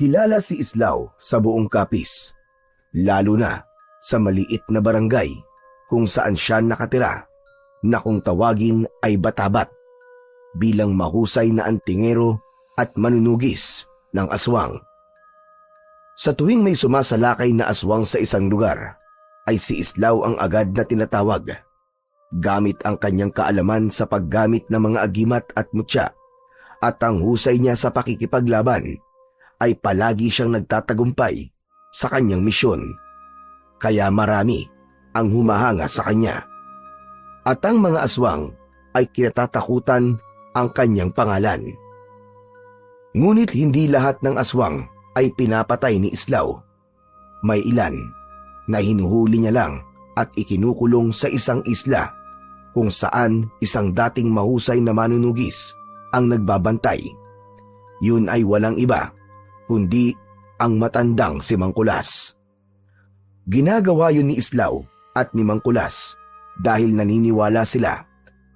Kilala si Islao sa buong Capiz, lalo na sa maliit na barangay kung saan siya nakatira, na kung tawagin ay Batabat, bilang mahusay na antingero at manunugis ng aswang. Sa tuwing may sumasalakay na aswang sa isang lugar, ay si Islao ang agad na tinatawag. Gamit ang kanyang kaalaman sa paggamit ng mga agimat at mutya at ang husay niya sa pakikipaglaban, ay palagi siyang nagtatagumpay sa kanyang misyon. Kaya marami ang humahanga sa kanya. At ang mga aswang ay kinatatakutan ang kanyang pangalan. Ngunit hindi lahat ng aswang ay pinapatay ni Islao. May ilan na hinuhuli niya lang at ikinukulong sa isang isla kung saan isang dating mahusay na manunugis ang nagbabantay. Yun ay walang iba kundi ang matandang si Mangkulas. Ginagawa yun ni Islao at ni Mangkulas dahil naniniwala sila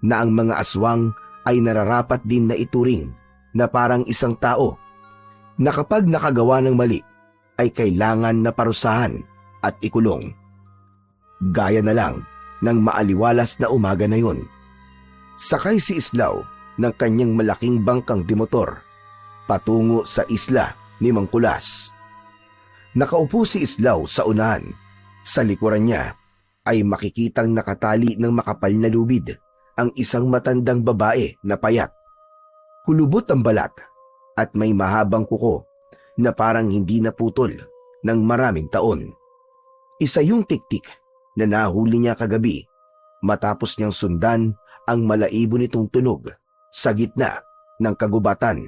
na ang mga aswang ay nararapat din na ituring na parang isang tao na kapag nakagawa ng mali ay kailangan na parusahan at ikulong. Gaya na lang ng maaliwalas na umaga na yun. Sakay si Islao ng kanyang malaking bangkang dimotor patungo sa isla ni Mangkulas. Nakaupo si Islao sa unahan. Sa likuran niya ay makikitang nakatali ng makapal na lubid ang isang matandang babae na payat. Kulubot ang balat at may mahabang kuko na parang hindi naputol ng maraming taon. Isa yung tiktik na nahuli niya kagabi matapos niyang sundan ang malaibo nitong tunog sa gitna ng kagubatan.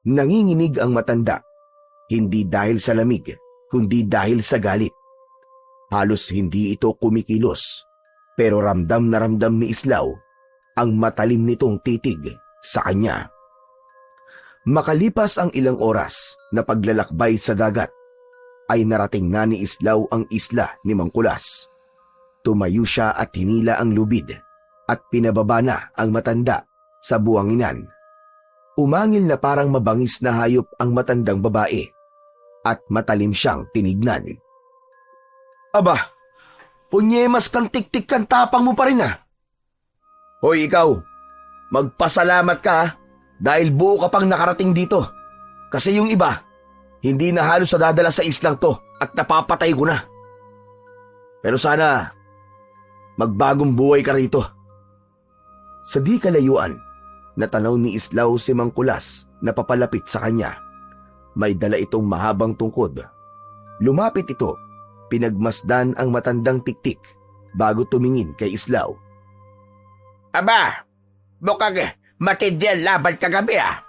Nanginginig ang matanda, hindi dahil sa lamig, kundi dahil sa galit. Halos hindi ito kumikilos, pero ramdam na ramdam ni Islao ang matalim nitong titig sa kanya. Makalipas ang ilang oras na paglalakbay sa dagat, ay narating na ni Islao ang isla ni Mangkulas. Tumayo siya at hinila ang lubid at pinababa na ang matanda sa buwanginan. Umangil na parang mabangis na hayop ang matandang babae at matalim siyang tinignan. Aba, punyemas kang tiktik kang tapang mo pa rin ah. Hoy ikaw, magpasalamat ka dahil buo ka pang nakarating dito. Kasi yung iba, hindi na halos nadadala sa islang to at napapatay ko na. Pero sana, magbagong buhay ka rito. Sa di kalayuan, natanaw ni Islao si Mangkulas na papalapit sa kanya. May dala itong mahabang tungkod. Lumapit ito, pinagmasdan ang matandang tiktik bago tumingin kay Islao. Aba, mukhang matindi ang laban kagabi ah.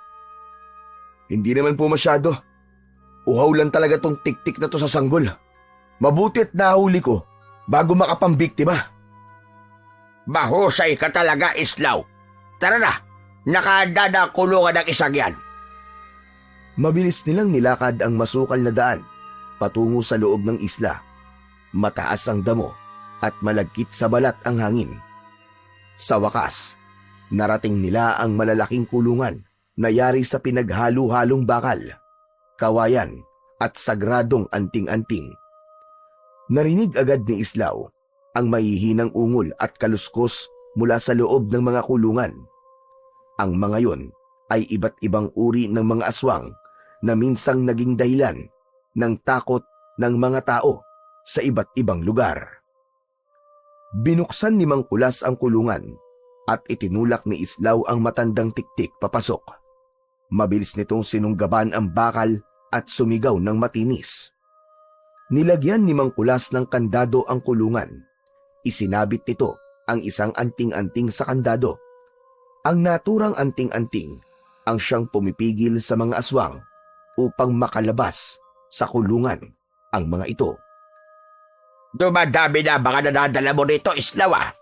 Hindi naman po masyado. Uhaw lang talaga tong tiktik na to sa sanggol. Mabuti't nahuli ko bago makapambiktima. Mahusay ka talaga, Islao. Tara na, nakahanda na kulungan ng isang yan. Mabilis nilang nilakad ang masukal na daan patungo sa loob ng isla. Mataas ang damo at malagkit sa balat ang hangin. Sa wakas, narating nila ang malalaking kulungan na yari sa pinaghalo-halong bakal, kawayan at sagradong anting-anting. Narinig agad ni Islao ang mahihinang ungol at kaluskos mula sa loob ng mga kulungan. Ang mga yon ay iba't ibang uri ng mga aswang na minsang naging dahilan ng takot ng mga tao sa iba't ibang lugar. Binuksan ni Mangkulas ang kulungan at itinulak ni Islao ang matandang tiktik papasok. Mabilis nitong sinunggaban ang bakal at sumigaw ng matinis. Nilagyan ni Mangkulas ng kandado ang kulungan. Isinabit nito ang isang anting-anting sa kandado. Ang naturang anting-anting ang siyang pumipigil sa mga aswang upang makalabas sa kulungan ang mga ito. Dumadami na mga nanadala mo rito, Islao ah.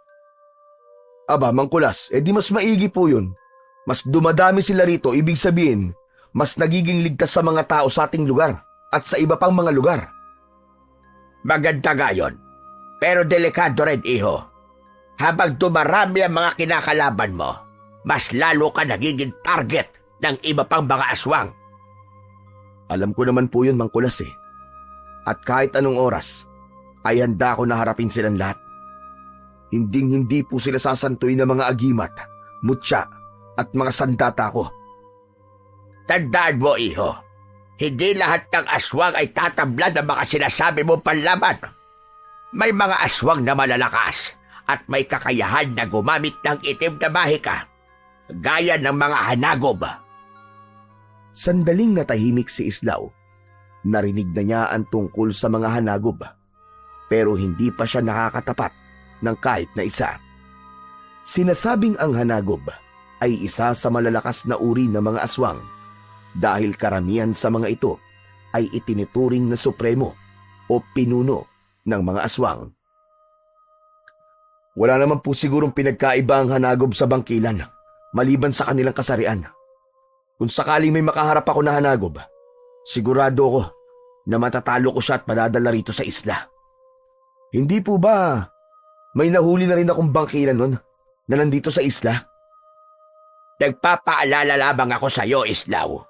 Aba, Mangkulas, di mas maigi po yun. Mas dumadami sila rito, ibig sabihin, mas nagiging ligtas sa mga tao sa ating lugar at sa iba pang mga lugar. Maganda nga yun, pero delikado rin, iho. Habang dumarami ang mga kinakalaban mo, mas lalo ka nagiging target ng iba pang mga aswang. Alam ko naman po yun, Mang Kulas eh. At kahit anong oras, ay handa ko na harapin silang lahat. Hinding-hindi po sila sasantuin ng mga agimat, mutya, at mga sandata ko. Tandaan mo, iho, hindi lahat ng aswang ay tatablan ng mga sinasabi mong panlaban. May mga aswang na malalakas at may kakayahan na gumamit ng itim na mahika, gaya ng mga hanagob. Sandaling natahimik si Islaw. Narinig na niya ang tungkol sa mga hanagob, pero hindi pa siya nakakatapat ng kahit na isa. Sinasabing ang hanagob ay isa sa malalakas na uri ng mga aswang dahil karamihan sa mga ito ay itinuturing na supremo o pinuno ng mga aswang. Wala naman po sigurong pinagkaiba ang hanagob sa bangkilan maliban sa kanilang kasarian. Kung sakaling may makaharap ako na hanagob, sigurado ko na matatalo ko siya at madadala rito sa isla. Hindi po ba may nahuli na rin akong bangkilan nun na nandito sa isla? Nagpapaalala lamang ako sa iyo, Islaw.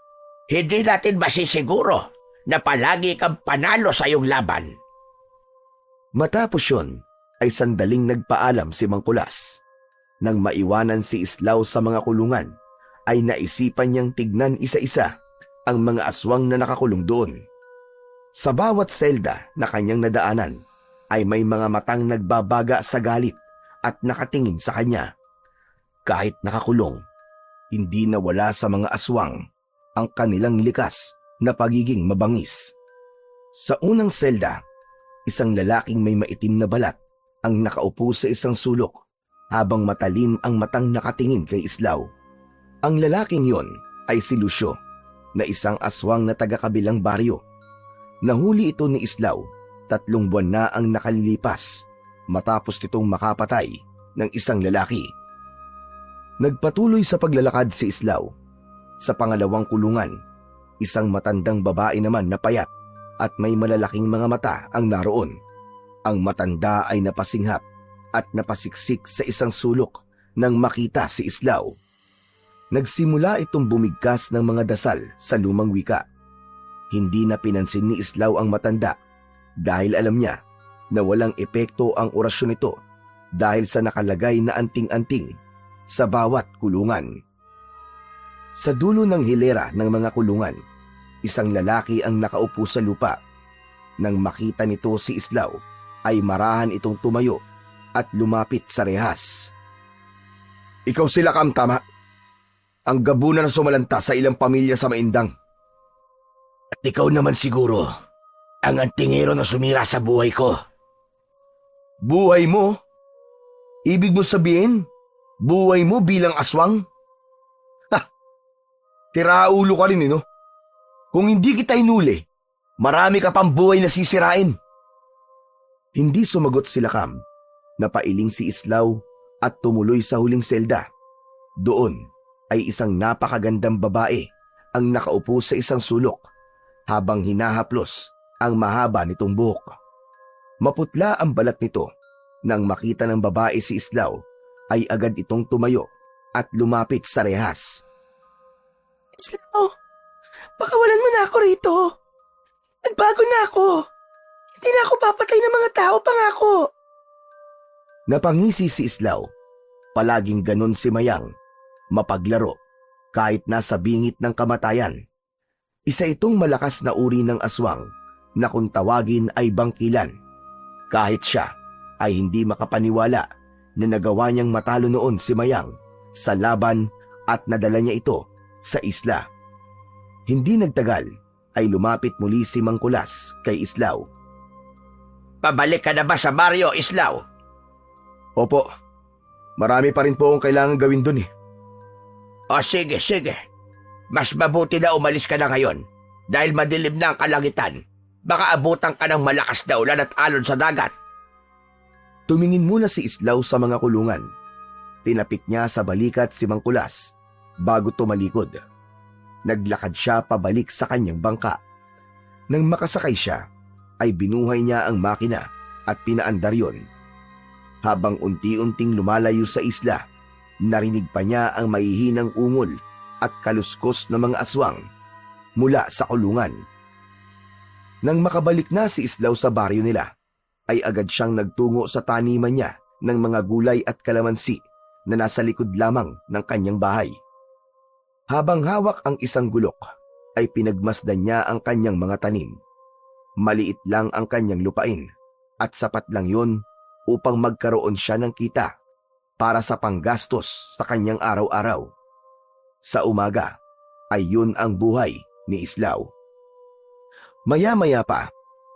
Hindi natin masisiguro na palagi kang panalo sa iyong laban. Matapos yun, ay sandaling nagpaalam si Mang Kulas. Nang maiwanan si Islaw sa mga kulungan, ay naisipan niyang tignan isa-isa ang mga aswang na nakakulong doon. Sa bawat selda na kanyang nadaanan, ay may mga matang nagbabaga sa galit at nakatingin sa kanya. Kahit nakakulong, hindi nawala sa mga aswang ang kanilang likas na pagiging mabangis. Sa unang selda, isang lalaking may maitim na balat ang nakaupo sa isang sulok habang matalim ang matang nakatingin kay Islaw. Ang lalaking yon ay si Lucio, na isang aswang na taga-kabilang baryo. Nahuli ito ni Islaw 3 buwan na ang nakalilipas matapos nitong makapatay ng isang lalaki. Nagpatuloy sa paglalakad si Islaw. Sa pangalawang kulungan, isang matandang babae naman na payat at may malalaking mga mata ang naroon. Ang matanda ay napasinghap at napasiksik sa isang sulok nang makita si Islaw. Nagsimula itong bumigkas ng mga dasal sa lumang wika. Hindi na pinansin ni Islaw ang matanda dahil alam niya na walang epekto ang orasyon nito dahil sa nakalagay na anting-anting sa bawat kulungan. Sa dulo ng hilera ng mga kulungan, isang lalaki ang nakaupo sa lupa. Nang makita nito si Islaw, ay marahan itong tumayo at lumapit sa rehas. Ikaw sila, Kam, tama? Ang gabunan na sumalanta sa ilang pamilya sa Maindang. At ikaw naman siguro, ang antingero na sumira sa buhay ko. Buhay mo? Ibig mo sabihin, buhay mo bilang aswang? Ha! Tiraulo ka rin, no? Kung hindi kita inuli, marami ka pang buhay na sisirain. Hindi sumagot sila, Kam. Napailing si Islaw at tumuloy sa huling selda. Doon ay isang napakagandang babae ang nakaupo sa isang sulok habang hinahaplos ang mahaba nitong buhok. Maputla ang balat nito. Nang makita ng babae si Islaw, ay agad itong tumayo at lumapit sa rehas. Islaw, pakawalan mo na ako rito. Nagbago na ako. Hindi na ako papatay ng mga tao, pangako. Napangisi si Islaw. Palaging ganon si Mayang. Mapaglaro, kahit nasa bingit ng kamatayan. Isa itong malakas na uri ng aswang na kung tawagin ay bangkilan. Kahit siya ay hindi makapaniwala na nagawa niyang matalo noon si Mayang sa laban at nadala niya ito sa isla. Hindi nagtagal ay lumapit muli si Mang Kulas kay Islaw. Pabalik ka na ba sa baryo, Islaw? Opo, marami pa rin po akong kailangan gawin dun eh. O sige. Mas mabuti na umalis ka na ngayon dahil madilim na ang kalangitan. Baka abutan ka ng malakas na ulan at alon sa dagat. Tumingin muna si Islaw sa mga kulungan. Tinapik niya sa balikat si Mang Kulas bago tumalikod. Naglakad siya pabalik sa kanyang bangka. Nang makasakay siya, ay binuhay niya ang makina at pinaandar yon. Habang unti-unting lumalayo sa isla, narinig pa niya ang mahihinang ungol at kaluskos ng mga aswang. mula sa kulungan. Nang makabalik na si Islaw sa baryo nila, ay agad siyang nagtungo sa taniman niya ng mga gulay at kalamansi na nasa likod lamang ng kanyang bahay. Habang hawak ang isang gulok, ay pinagmasdan niya ang kanyang mga tanim. Maliit lang ang kanyang lupain at sapat lang yun upang magkaroon siya ng kita para sa panggastos sa kanyang araw-araw. Sa umaga ay yun ang buhay ni Islaw. Maya-maya pa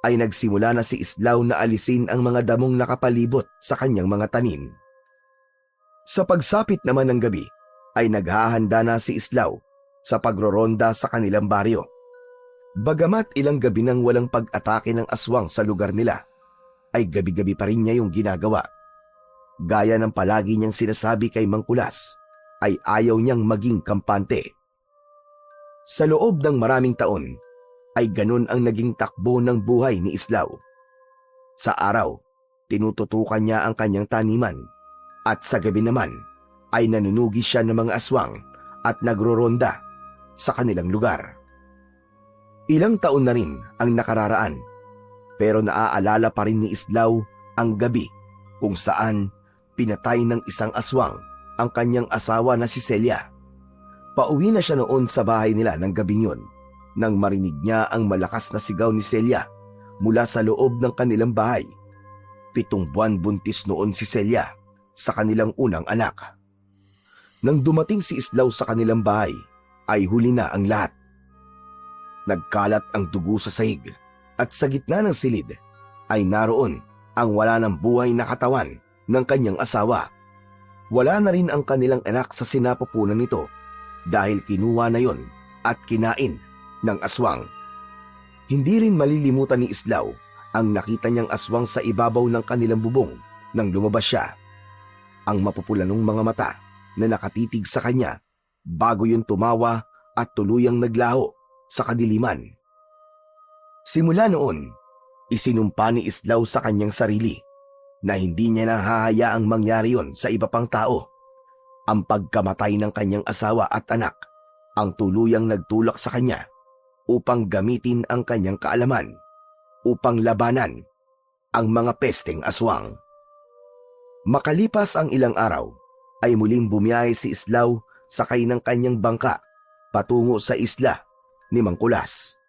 ay nagsimula na si Islaw na alisin ang mga damong nakapalibot sa kanyang mga tanim. Sa pagsapit naman ng gabi ay naghahanda na si Islaw sa pagroronda sa kanilang baryo. Bagamat ilang gabi nang walang pag-atake ng aswang sa lugar nila, ay gabi-gabi pa rin niya yung ginagawa. Gaya ng palagi niyang sinasabi kay Mang Kulas, ay ayaw niyang maging kampante. Sa loob ng maraming taon, ay ganun ang naging takbo ng buhay ni Islaw. Sa araw, tinututukan niya ang kanyang taniman, at sa gabi naman ay nanunugi siya ng mga aswang at nagroronda sa kanilang lugar. Ilang taon na rin ang nakararaan, pero naaalala pa rin ni Islaw ang gabi kung saan pinatay ng isang aswang ang kanyang asawa na si Celia. Pauwi na siya noon sa bahay nila ng gabing yun nang marinig niya ang malakas na sigaw ni Celia mula sa loob ng kanilang bahay. 7 buwan buntis noon si Celia sa kanilang unang anak. Nang dumating si Islaw sa kanilang bahay, ay huli na ang lahat. Nagkalat ang dugo sa sahig at sa gitna ng silid ay naroon ang wala ng buhay na katawan ng kanyang asawa. Wala na rin ang kanilang anak sa sinapupunan nito dahil kinuha na yon at kinain ng aswang. Hindi rin malilimutan ni Islaw ang nakita niyang aswang sa ibabaw ng kanilang bubong nang lumabas siya. Ang mapupulanong mga mata na nakatitig sa kanya bago yun tumawa at tuluyang naglaho sa kadiliman. Simula noon, isinumpa ni Islaw sa kanyang sarili na hindi niya nahahayaang mangyari yon sa iba pang tao. Ang pagkamatay ng kanyang asawa at anak ang tuluyang nagtulak sa kanya upang gamitin ang kanyang kaalaman upang labanan ang mga pesteng aswang. Makalipas ang ilang araw, ay muling bumiyahe si Islaw sakay ng kanyang bangka patungo sa isla ni Mang Kulas.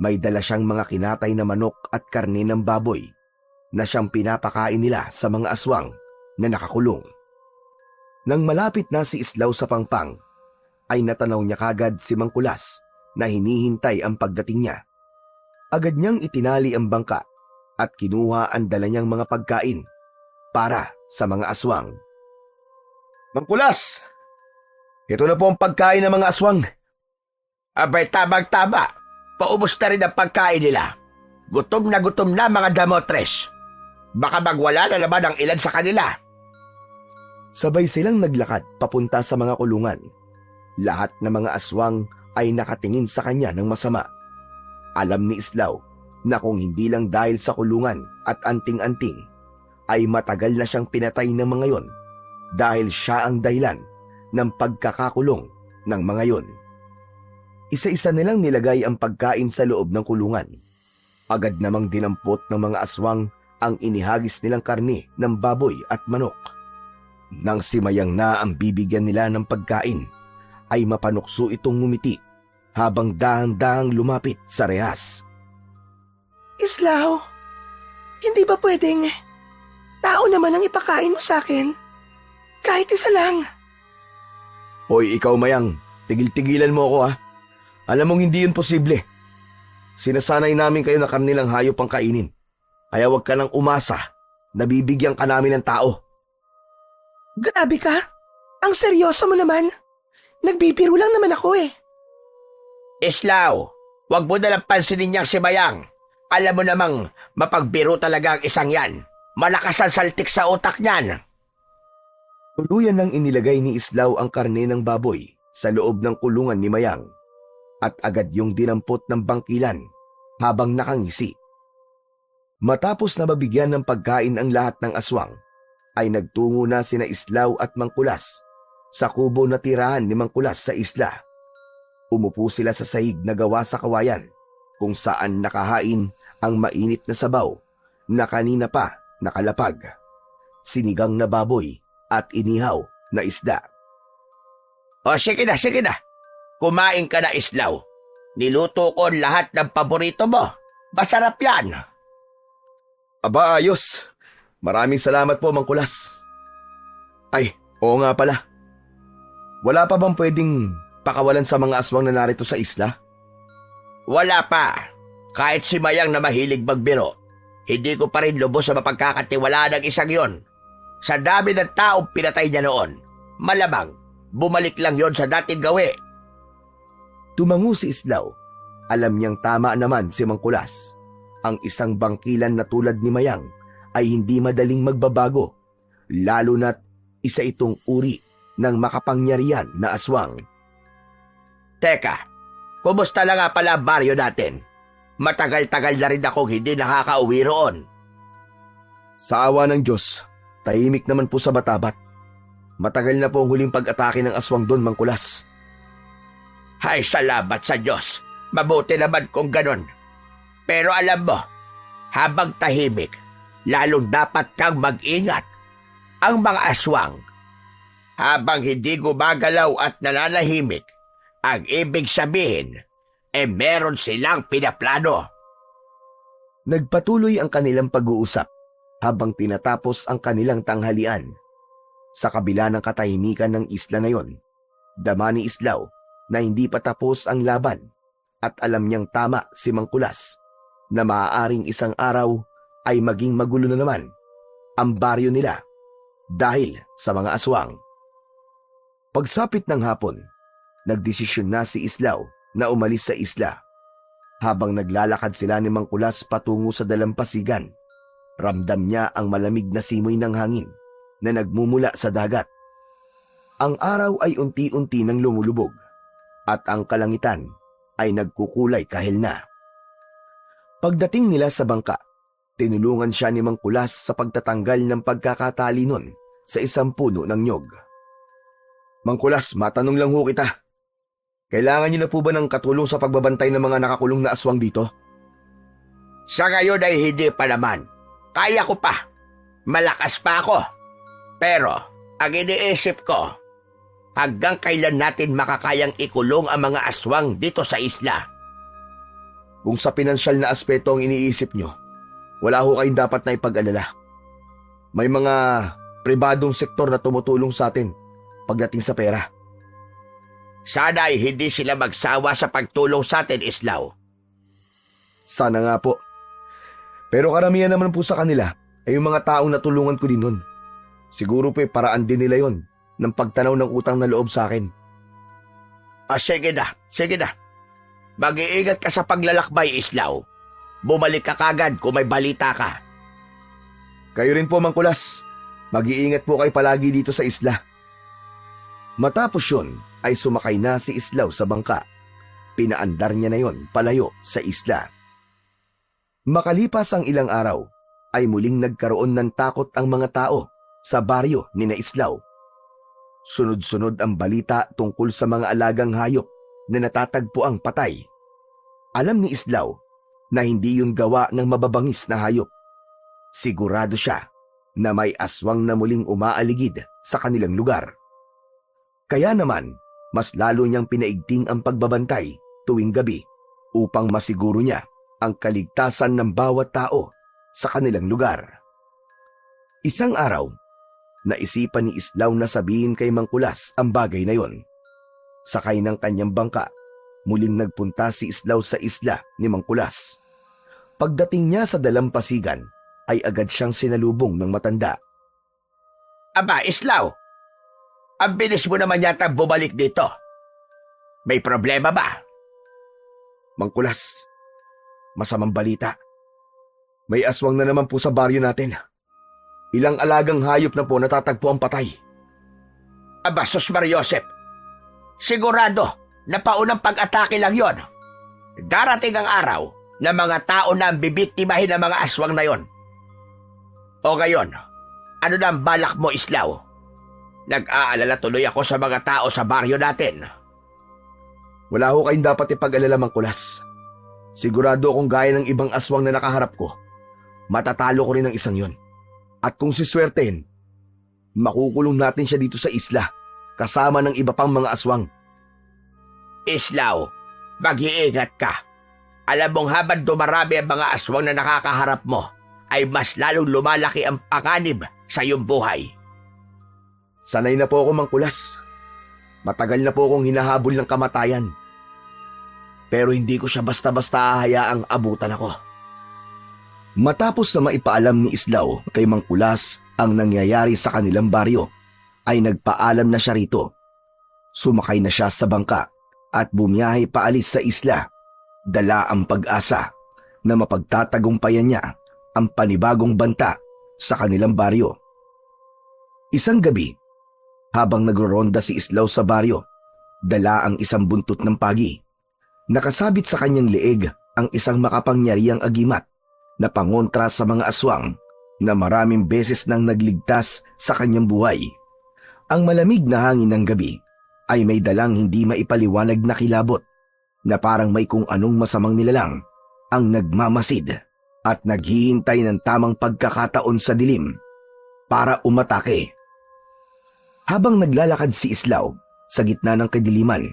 May dala siyang mga kinatay na manok at karne ng baboy na siyang pinapakain nila sa mga aswang na nakakulong. Nang malapit na si Islaw sa pangpang, ay natanaw niya kagad si Mang Kulas na hinihintay ang pagdating niya. Agad niyang itinali ang bangka at kinuha ang dala niyang mga pagkain para sa mga aswang. Mang Kulas, ito na po ang pagkain ng mga aswang. Abay, tabang-taba. Paubos na rin ang pagkain nila. Gutom na mga damotres. Baka magwala na naman ang ilan sa kanila. Sabay silang naglakad papunta sa mga kulungan. Lahat ng mga aswang ay nakatingin sa kanya ng masama. Alam ni Islaw na kung hindi lang dahil sa kulungan at anting-anting, ay matagal na siyang pinatay ng mga yon dahil siya ang dahilan ng pagkakakulong ng mga yon. Isa-isa nilang nilagay ang pagkain sa loob ng kulungan. Agad namang dinampot ng mga aswang ang inihagis nilang karne ng baboy at manok. Nang simayang na ang bibigyan nila ng pagkain, ay mapanukso itong ngumiti habang dahan-dahang lumapit sa rehas. Islaw, hindi ba pwedeng tao naman ang ipakain mo sa akin? Kahit isa lang. Hoy, ikaw Mayang, tigil-tigilan mo ako ha. Alam mong hindi yun posible. Sinasanay namin kayo na karnilang hayop ang kainin. Kaya huwag ka nang umasa na bibigyan ka namin ng tao. Grabe ka. Ang seryoso mo naman. Nagbibiro lang naman ako eh. Islaw, wag mo nalang pansinin niyang si Mayang. Alam mo namang mapagbiro talaga ang isang yan. Malakas ang saltik sa utak niyan. Tuluyan nang inilagay ni Islaw ang karne ng baboy sa loob ng kulungan ni Mayang at agad yung dinampot ng bangkilan habang nakangisi. Matapos na mabigyan ng pagkain ang lahat ng aswang, ay nagtungo na sina Islaw at Mang Kulas sa kubo na tirahan ni Mang Kulas sa isla. Umupo sila sa sahig na gawa sa kawayan kung saan nakahain ang mainit na sabaw na kanina pa nakalapag, sinigang na baboy at inihaw na isda. O sige na, sige na. Kumain ka na, Islaw. Niluto ko lahat ng paborito mo. Masarap yan. Aba, ayos. Maraming salamat po, Mang Kulas. Ay, oo nga pala. Wala pa bang pwedeng pakawalan sa mga aswang na narito sa isla? Wala pa. Kahit si Mayang na mahilig magbiro, hindi ko pa rin lubos sa mapagkakatiwalaan ng isang yon. Sa dami ng taong pinatay niya noon, malamang bumalik lang yon sa dating gawi. Tumango si Islaw. Alam niyang tama naman si Mang Kulas. Ang isang bangkilan na tulad ni Mayang ay hindi madaling magbabago, lalo na't isa itong uri ng makapangyarihan na aswang. Teka, kumusta na nga pala ang baryo natin? Matagal-tagal na rin akong hindi nakakauwi roon. Sa awa ng Diyos, tahimik naman po sa Batabat. Matagal na po ang huling pag-atake ng aswang doon, Mang Kulas. Ay, salamat sa Diyos. Mabuti naman kung ganon. Pero alam mo, habang tahimik, lalong dapat kang mag-ingat. Ang mga aswang, habang hindi gumagalaw at nananahimik, ang ibig sabihin, meron silang pinaplano. Nagpatuloy ang kanilang pag-uusap habang tinatapos ang kanilang tanghalian. Sa kabila ng katahimikan ng isla na yon, dama ni Islaw na hindi pa tapos ang laban at alam niyang tama si Mang Kulas na maaaring isang araw ay maging magulo na naman ang baryo nila dahil sa mga aswang. Pagsapit ng hapon, nagdesisyon na si Islaw na umalis sa isla. Habang naglalakad sila ni Mang Kulas patungo sa dalampasigan, ramdam niya ang malamig na simoy ng hangin na nagmumula sa dagat. Ang araw ay unti-unti nang lumulubog at ang kalangitan ay nagkukulay kahil na. Pagdating nila sa bangka, tinulungan siya ni Mang Kulas sa pagtatanggal ng pagkakatali nun sa isang puno ng nyog. Mang Kulas, matanong lang ho kita. Kailangan niyo na po ba ng katulong sa pagbabantay ng mga nakakulong na aswang dito? Sa ngayon ay hindi pa naman. Kaya ko pa. Malakas pa ako. Pero, ang iniisip ko, hanggang kailan natin makakayang ikulong ang mga aswang dito sa isla? Kung sa pinansyal na aspeto ang iniisip nyo, wala ho kayong dapat na ipag-alala. May mga pribadong sektor na tumutulong sa atin pagdating sa pera. Sana ay hindi sila magsawa sa pagtulong sa atin, Islaw. Sana nga po. Pero karamihan naman po sa kanila ay yung mga taong natulungan ko din nun. Siguro po paraan din nila yon ng pagtanaw ng utang na loob sa akin. Sige na, sige na. Mag-iingat ka sa paglalakbay, Islaw. Bumalik ka kagad kung may balita ka. Kayo rin po, Mang Kulas. Mag-iingat po kayo palagi dito sa isla. Matapos yun, ay sumakay na si Islaw sa bangka. Pinaandar niya na yon palayo sa isla. Makalipas ang ilang araw, ay muling nagkaroon ng takot ang mga tao sa baryo ni na Islaw. Sunod-sunod ang balita tungkol sa mga alagang hayop na natatagpo ang patay. Alam ni Islaw na hindi yun gawa ng mababangis na hayop. Sigurado siya na may aswang na muling umaaligid sa kanilang lugar. Kaya naman, mas lalo niyang pinaigting ang pagbabantay tuwing gabi upang masiguro niya ang kaligtasan ng bawat tao sa kanilang lugar. Isang araw, naisipan ni Islaw na sabihin kay Mang Kulas ang bagay na yon. Sakay ng kanyang bangka, muling nagpunta si Islaw sa isla ni Mang Kulas. Pagdating niya sa dalampasigan, ay agad siyang sinalubong ng matanda. Aba, Islaw! Ang bilis mo naman yata bumalik dito. May problema ba? Mang Kulas, masamang balita. May aswang na naman po sa baryo natin. Ilang alagang hayop na po natatagpo ang patay. Aba, Sus Mariosep! Sigurado na paunang pag-atake lang yon. Darating ang araw na mga tao na ang bibiktimahin ng mga aswang na yon. O ngayon, ano na ang balak mo, Islaw? Nag-aalala tuloy ako sa mga tao sa baryo natin. Wala ho kayong dapat ipag-alala, Mang Kulas. Sigurado akong gaya ng ibang aswang na nakaharap ko, matatalo ko rin ang isang yon. At kung siswertehin, makukulong natin siya dito sa isla, kasama ng iba pang mga aswang. Islaw, mag-iingat ka. Alam mong habang dumarami ang mga aswang na nakakaharap mo, ay mas lalong lumalaki ang panganib sa iyong buhay. Sanay na po ako, Mang Kulas. Matagal na po akong hinahabol ng kamatayan. Pero hindi ko siya basta-basta hayaang abutan ako. Matapos na maipaalam ni Islaw kay Mang Kulas ang nangyayari sa kanilang baryo, ay nagpaalam na siya rito. Sumakay na siya sa bangka at bumiyahe paalis sa isla, dala ang pag-asa na mapagtatagumpayan niya ang panibagong banta sa kanilang baryo. Isang gabi, habang nagroronda si Islaw sa baryo, dala ang isang buntot ng pagi. Nakasabit sa kanyang leeg ang isang makapangyarihang agimat na pangontra sa mga aswang na maraming beses nang nagligtas sa kanyang buhay. Ang malamig na hangin ng gabi ay may dalang hindi maipaliwanag na kilabot na parang may kung anong masamang nilalang ang nagmamasid at naghihintay ng tamang pagkakataon sa dilim para umatake. Habang naglalakad si Islaw sa gitna ng kadiliman,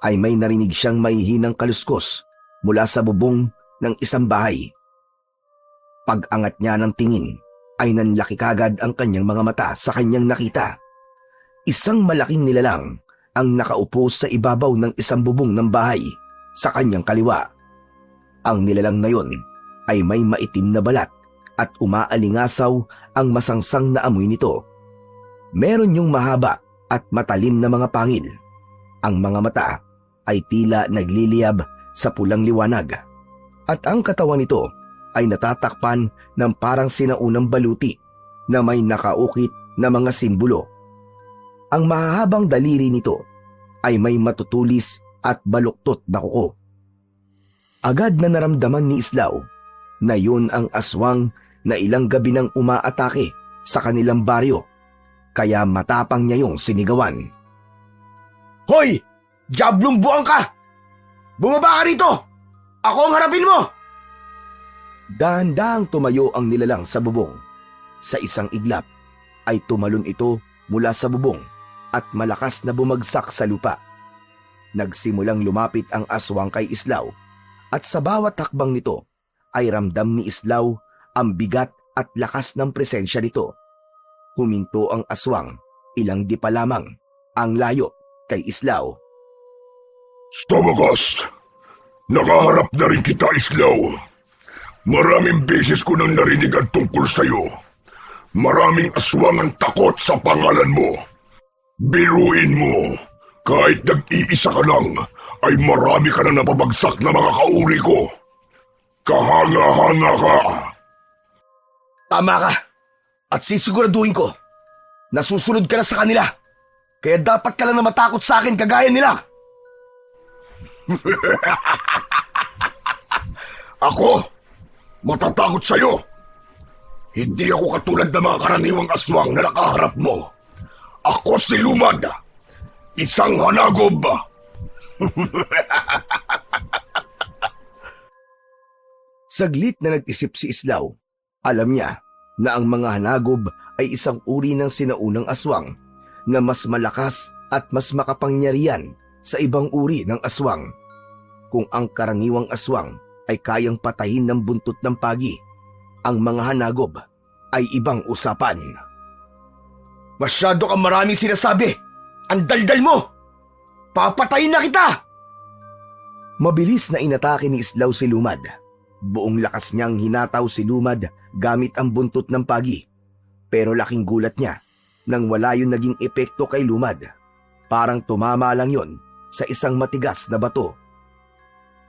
ay may narinig siyang mahihinang kaluskos mula sa bubong ng isang bahay. Pag-angat niya ng tingin, ay nanlaki kagad ang kanyang mga mata sa kanyang nakita. Isang malaking nilalang ang nakaupo sa ibabaw ng isang bubong ng bahay sa kanyang kaliwa. Ang nilalang na yon ay may maitim na balat at umaalingasaw ang masangsang na amoy nito. Meron yung mahaba at matalim na mga pangil. Ang mga mata ay tila nagliliyab sa pulang liwanag. At ang katawan nito ay natatakpan ng parang sinaunang baluti na may nakaukit na mga simbolo. Ang mahahabang daliri nito ay may matutulis at baluktot na kuko. Agad na naramdaman ni Islaw na yun ang aswang na ilang gabi nang umaatake sa kanilang baryo, kaya matapang niya yung sinigawan. Hoy! Diablong buwang ka! Bumaba ka rito! Ako ang harapin mo! Dahan-dahang tumayo ang nilalang sa bubong. Sa isang iglap ay tumalon ito mula sa bubong at malakas na bumagsak sa lupa. Nagsimulang lumapit ang aswang kay Islaw at sa bawat hakbang nito ay ramdam ni Islaw ang bigat at lakas ng presensya nito. Huminto ang aswang, ilang di pa lamang ang layo kay Islaw. Sa wakas, nakaharap na rin kita, Islaw. Maraming beses ko nang narinig ang tungkol sa'yo. Maraming aswang ang takot sa pangalan mo. Biruin mo, kahit nag-iisa ka lang, ay marami ka na napabagsak na mga kauri ko. Kahanga-hanga ka. Tama ka, at sisiguraduhin ko, nasusunod ka na sa kanila, kaya dapat ka lang na matakot sa akin kagaya nila. Ako, matatakot sa'yo. Hindi ako katulad ng mga karaniwang aswang na nakaharap mo. Ako si Lumad, isang hanagob. Saglit na nag-isip si Islaw. Alam niya na ang mga hanagob ay isang uri ng sinaunang aswang na mas malakas at mas makapangyarihan sa ibang uri ng aswang. Kung ang karaniwang aswang ay kayang patayin ng buntot ng pagi, ang mga hanagob ay ibang usapan. Masyado kang maraming sinasabi! Ang daldal mo! Papatayin na kita! Mabilis na inatake ni Islaw si Lumad. Buong lakas niyang hinataw si Lumad gamit ang buntot ng pagi. Pero laking gulat niya nang wala yung naging epekto kay Lumad. Parang tumama lang yon sa isang matigas na bato.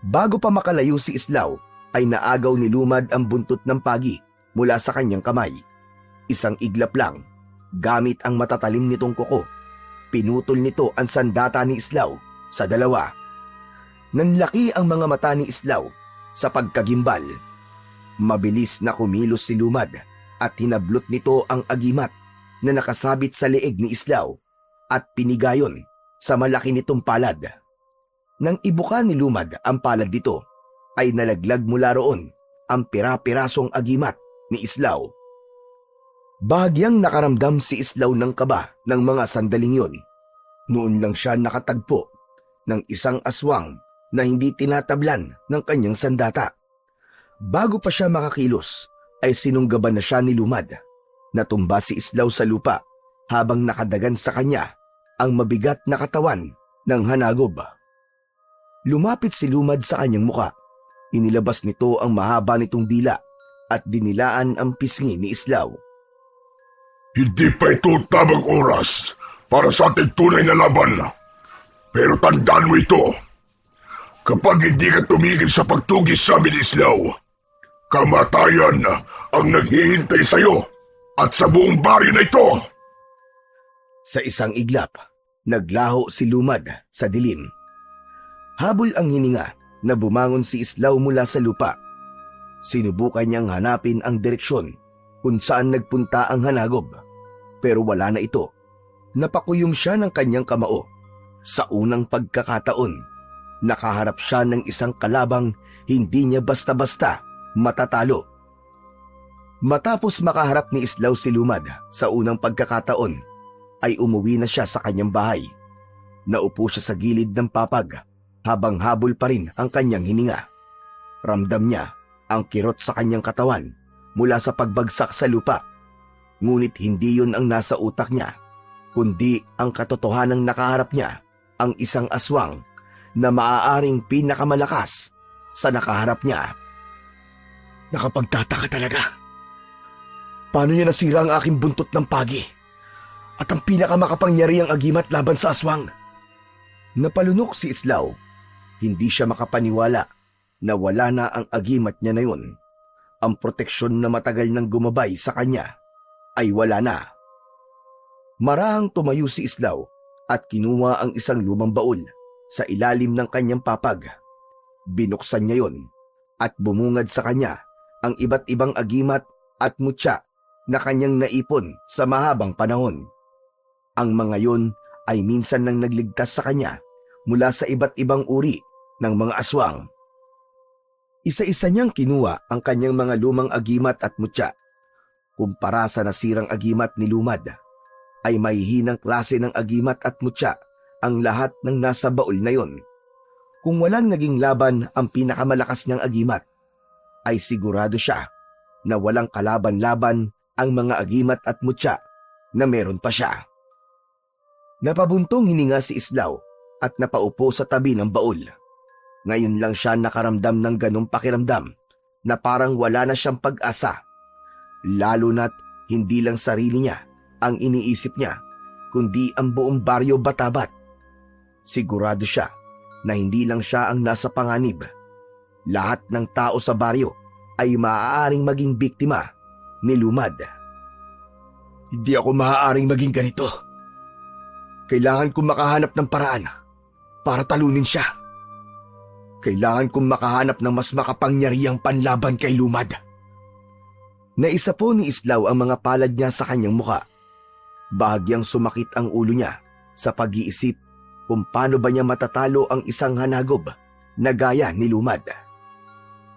Bago pa makalayo si Islaw, ay naagaw ni Lumad ang buntot ng pagi mula sa kanyang kamay. Isang iglap lang, gamit ang matatalim nitong kuko, pinutol nito ang sandata ni Islaw sa dalawa. Nanlaki ang mga mata ni Islaw sa pagkagimbal. Mabilis na kumilos si Lumad at hinablot nito ang agimat na nakasabit sa leeg ni Islaw at pinigayon sa malaki nitong palad. Nang ibuka ni Lumad ang palad nito, ay nalaglag mula roon ang pira-pirasong agimat ni Islaw. Bahagyang nakaramdam si Islaw ng kaba ng mga sandaling yun. Noon lang siya nakatagpo ng isang aswang na hindi tinatablan ng kanyang sandata. Bago pa siya makakilos, ay sinunggaban na siya ni Lumad. Natumba si Islaw sa lupa habang nakadagan sa kanya ang mabigat na katawan ng hanagob. Lumapit si Lumad sa kanyang muka. Inilabas nito ang mahaba nitong dila at dinilaan ang pisngi ni Islaw. Hindi pa ito tamang oras para sa ating tunay na laban. Pero tandaan mo ito. Kapag hindi ka tumigil sa pagtugis sa amin, Islaw, kamatayan ang naghihintay sa iyo at sa buong baryo na ito. Sa isang iglap, naglaho si Lumad sa dilim. Habol ang hininga na bumangon si Islaw mula sa lupa. Sinubukan niyang hanapin ang direksyon kung saan nagpunta ang hanagob, pero wala na ito. Napakuyom siya ng kanyang kamao. Sa unang pagkakataon, nakaharap siya ng isang kalabang hindi niya basta-basta matatalo. Matapos makaharap ni Islaw si Lumad sa unang pagkakataon, ay umuwi na siya sa kanyang bahay. Naupo siya sa gilid ng papag habang habol pa rin ang kanyang hininga. Ramdam niya ang kirot sa kanyang katawan mula sa pagbagsak sa lupa. Ngunit hindi yun ang nasa utak niya, kundi ang katotohanang nakaharap niya ang isang aswang na maaaring pinakamalakas sa nakaharap niya. Nakapagtataka talaga. Paano niya nasira ang aking buntot ng pagi at ang pinakamakapangyarihang agimat laban sa aswang? Napalunok si Islaw. Hindi siya makapaniwala na wala na ang agimat niya na yun. Ang proteksyon na matagal nang gumabay sa kanya ay wala na. Marahang tumayo si Islaw at kinuha ang isang lumang baul sa ilalim ng kanyang papag. Binuksan niya yon at bumungad sa kanya ang iba't ibang agimat at mutya na kanyang naipon sa mahabang panahon. Ang mga yon ay minsan nang nagligtas sa kanya mula sa iba't ibang uri ng mga aswang. Isa-isa niyang kinuha ang kanyang mga lumang agimat at mutya. Kumpara sa nasirang agimat ni Lumad, ay may hinang klase ng agimat at mutya ang lahat ng nasa baul na yon. Kung walang naging laban ang pinakamalakas niyang agimat, ay sigurado siya na walang kalaban-laban ang mga agimat at mutya na meron pa siya. Napabuntong hininga si Islaw at napaupo sa tabi ng baul. Ngayon lang siya nakaramdam ng ganong pakiramdam na parang wala na siyang pag-asa. Lalo na't hindi lang sarili niya ang iniisip niya, kundi ang buong baryo Batabat. Sigurado siya na hindi lang siya ang nasa panganib. Lahat ng tao sa baryo ay maaaring maging biktima ni Lumad. Hindi ako maaaring maging ganito. Kailangan kong makahanap ng paraan para talunin siya. Kailangan kong makahanap ng mas makapangyarihang panlaban kay Lumad. Naisa po ni Islaw ang mga palad niya sa kanyang muka. Bahagyang sumakit ang ulo niya sa pag-iisip kung paano ba niya matatalo ang isang hanagob na gaya ni Lumad.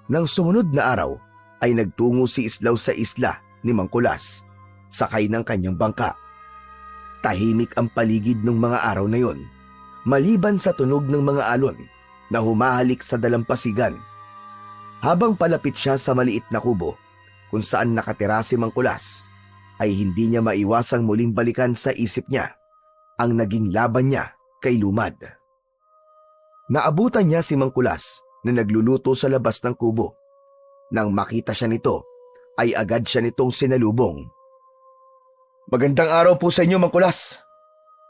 Nang sumunod na araw ay nagtungo si Islaw sa isla ni Mangkulas, sakay ng kanyang bangka. Tahimik ang paligid ng mga araw na yon, maliban sa tunog ng mga alon na humahalik sa dalampasigan. Habang palapit siya sa maliit na kubo kung saan nakatira si Mangkulas, ay hindi niya maiwasang muling balikan sa isip niya ang naging laban niya kay Lumad. Naabutan niya si Mangkulas na nagluluto sa labas ng kubo. Nang makita siya nito, ay agad siya nitong sinalubong. Magandang araw po sa inyo, Mangkulas.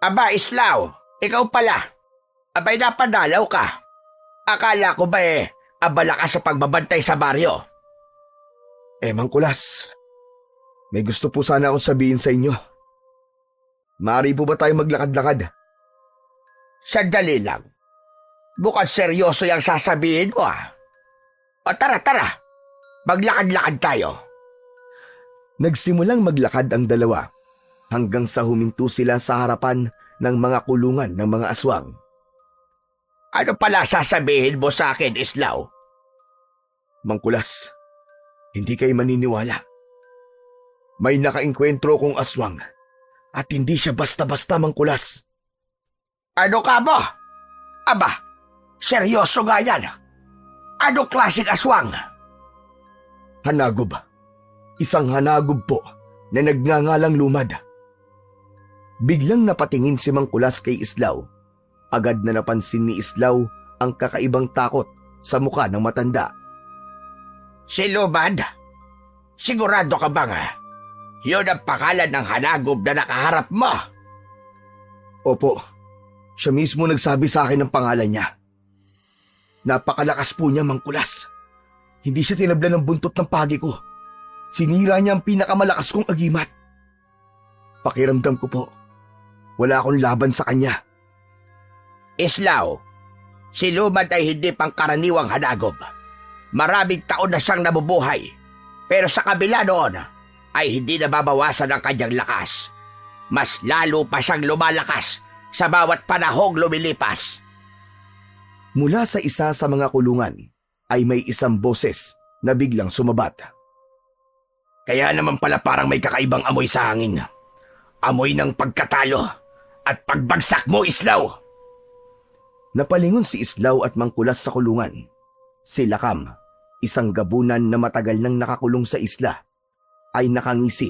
Aba, Islaw, ikaw pala. Abay, napadalaw ka. Akala ko ba abala ka sa pagbabantay sa baryo? Mangkulas, may gusto po sana akong sabihin sa inyo. Maaari po ba tayo maglakad-lakad? Sandali lang. Mukhang seryoso yung sasabihin mo O tara. Maglakad-lakad tayo. Nagsimulang maglakad ang dalawa hanggang sa huminto sila sa harapan ng mga kulungan ng mga aswang. Ano pala sasabihin mo sa akin, Islaw? Mangkulas, hindi kayo maniniwala. May nakaengkwentro kong aswang at hindi siya basta-basta, Mangkulas. Ano ka mo? Aba, seryoso nga yan. Ano klaseng aswang? Hanagob. Isang hanagob po na nagngangalang Lumad. Biglang napatingin si Mangkulas kay Islaw. Agad na napansin ni Islaw ang kakaibang takot sa mukha ng matanda. Si Lumad? Sigurado ka bang yun ang pangalan ng hanagob na nakaharap mo? Opo, siya mismo nagsabi sa akin ng pangalan niya. Napakalakas po niya, Mangkulas. Hindi siya tinablan ng buntot ng pagi ko. Sinira niya ang pinakamalakas kong agimat. Pakiramdam ko po, wala akong laban sa kanya. Islaw, si Lumad ay hindi pangkaraniwang hanagob. Maraming taon na siyang nabubuhay, pero sa kabila noon ay hindi nababawasan ang kanyang lakas. Mas lalo pa siyang lumalakas sa bawat panahong lumilipas. Mula sa isa sa mga kulungan ay may isang boses na biglang sumabat. Kaya naman pala parang may kakaibang amoy sa hangin. Amoy ng pagkatalo at pagbagsak mo, Islaw. Napalingon si Islaw at Mangkulas sa kulungan. Si Lakam, isang gabunan na matagal nang nakakulong sa isla, ay nakangisi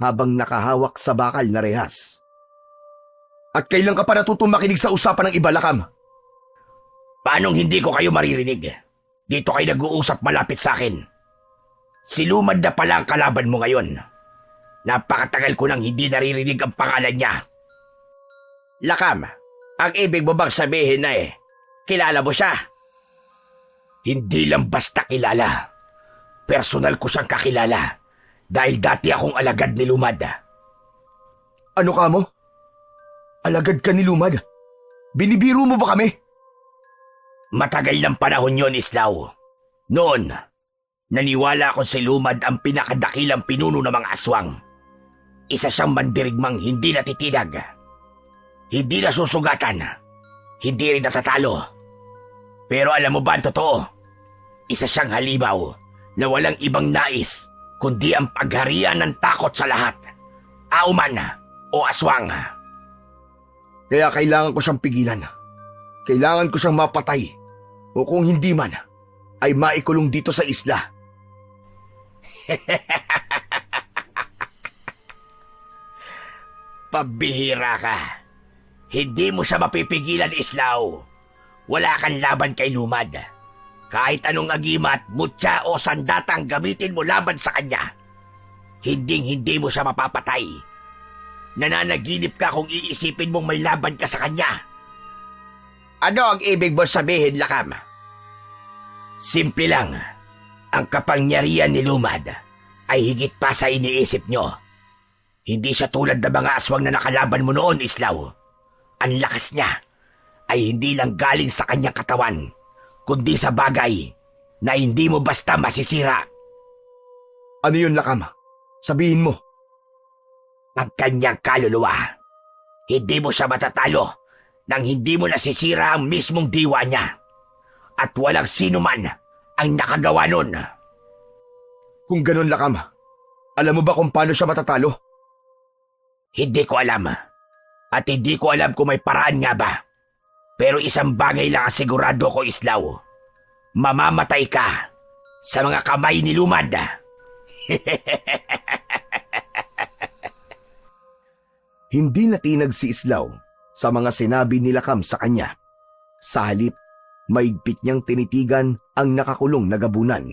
habang nakahawak sa bakal na rehas. At kailan ka pa natutong makinig sa usapan ng iba, Lakam? Paanong hindi ko kayo maririnig? Dito kayo nag-uusap malapit sa akin. Si Lumad na pala ang kalaban mo ngayon. Napakatagal ko nang hindi naririnig ang pangalan niya. Lakam, ang ibig mo bang sabihin na kilala mo siya? Hindi lang basta kilala. Personal ko siyang kakilala dahil dati akong alagad ni Lumad. Ano ka mo? Alagad ka ni Lumad? Binibiro mo ba kami? Matagal ng panahon yon, Islaw. Noon, naniwala ako si Lumad ang pinakadakilang pinuno ng mga aswang. Isa siyang mandirigmang hindi natitinag. Hindi nasusugatan. Hindi rin natatalo. Pero alam mo ba ang totoo? Isa siyang halimaw na walang ibang nais kundi ang pagharian ng takot sa lahat. Auman o aswang. Kaya kailangan ko siyang pigilan. Kailangan ko siyang mapatay. O kung hindi man, ay maikulong dito sa isla. Pabihira ka. Hindi mo siya mapipigilan, Islaw. Wala kang laban kay Lumad. Kahit anong agimat, mutya o sandatang gamitin mo laban sa kanya, hindi mo siya mapapatay. Nananaginip ka kung iisipin mong may laban ka sa kanya. Ano ang ibig mo sabihin, Lakam? Simple lang. Ang kapangyarihan ni Lumad ay higit pa sa iniisip nyo. Hindi siya tulad ng mga aswang na nakalaban mo noon, Islaw. Ang lakas niya ay hindi lang galing sa kanyang katawan, kundi sa bagay na hindi mo basta masisira. Ano yun, Lakam? Sabihin mo. Ang kanyang kaluluwa. Hindi mo siya matatalo nang hindi mo nasisira ang mismong diwa niya. At walang sino man ang nakagawa nun. Kung ganun, Lakam, alam mo ba kung paano siya matatalo? Hindi ko alam. At hindi ko alam kung may paraan nga ba. Pero isang bagay lang ang sigurado ko, Islaw. Mamamatay ka sa mga kamay ni Lumad. Hindi natinag si Islaw sa mga sinabi ni Lakam sa kanya. Sa halip, maigpit niyang tinitigan ang nakakulong na gabunan.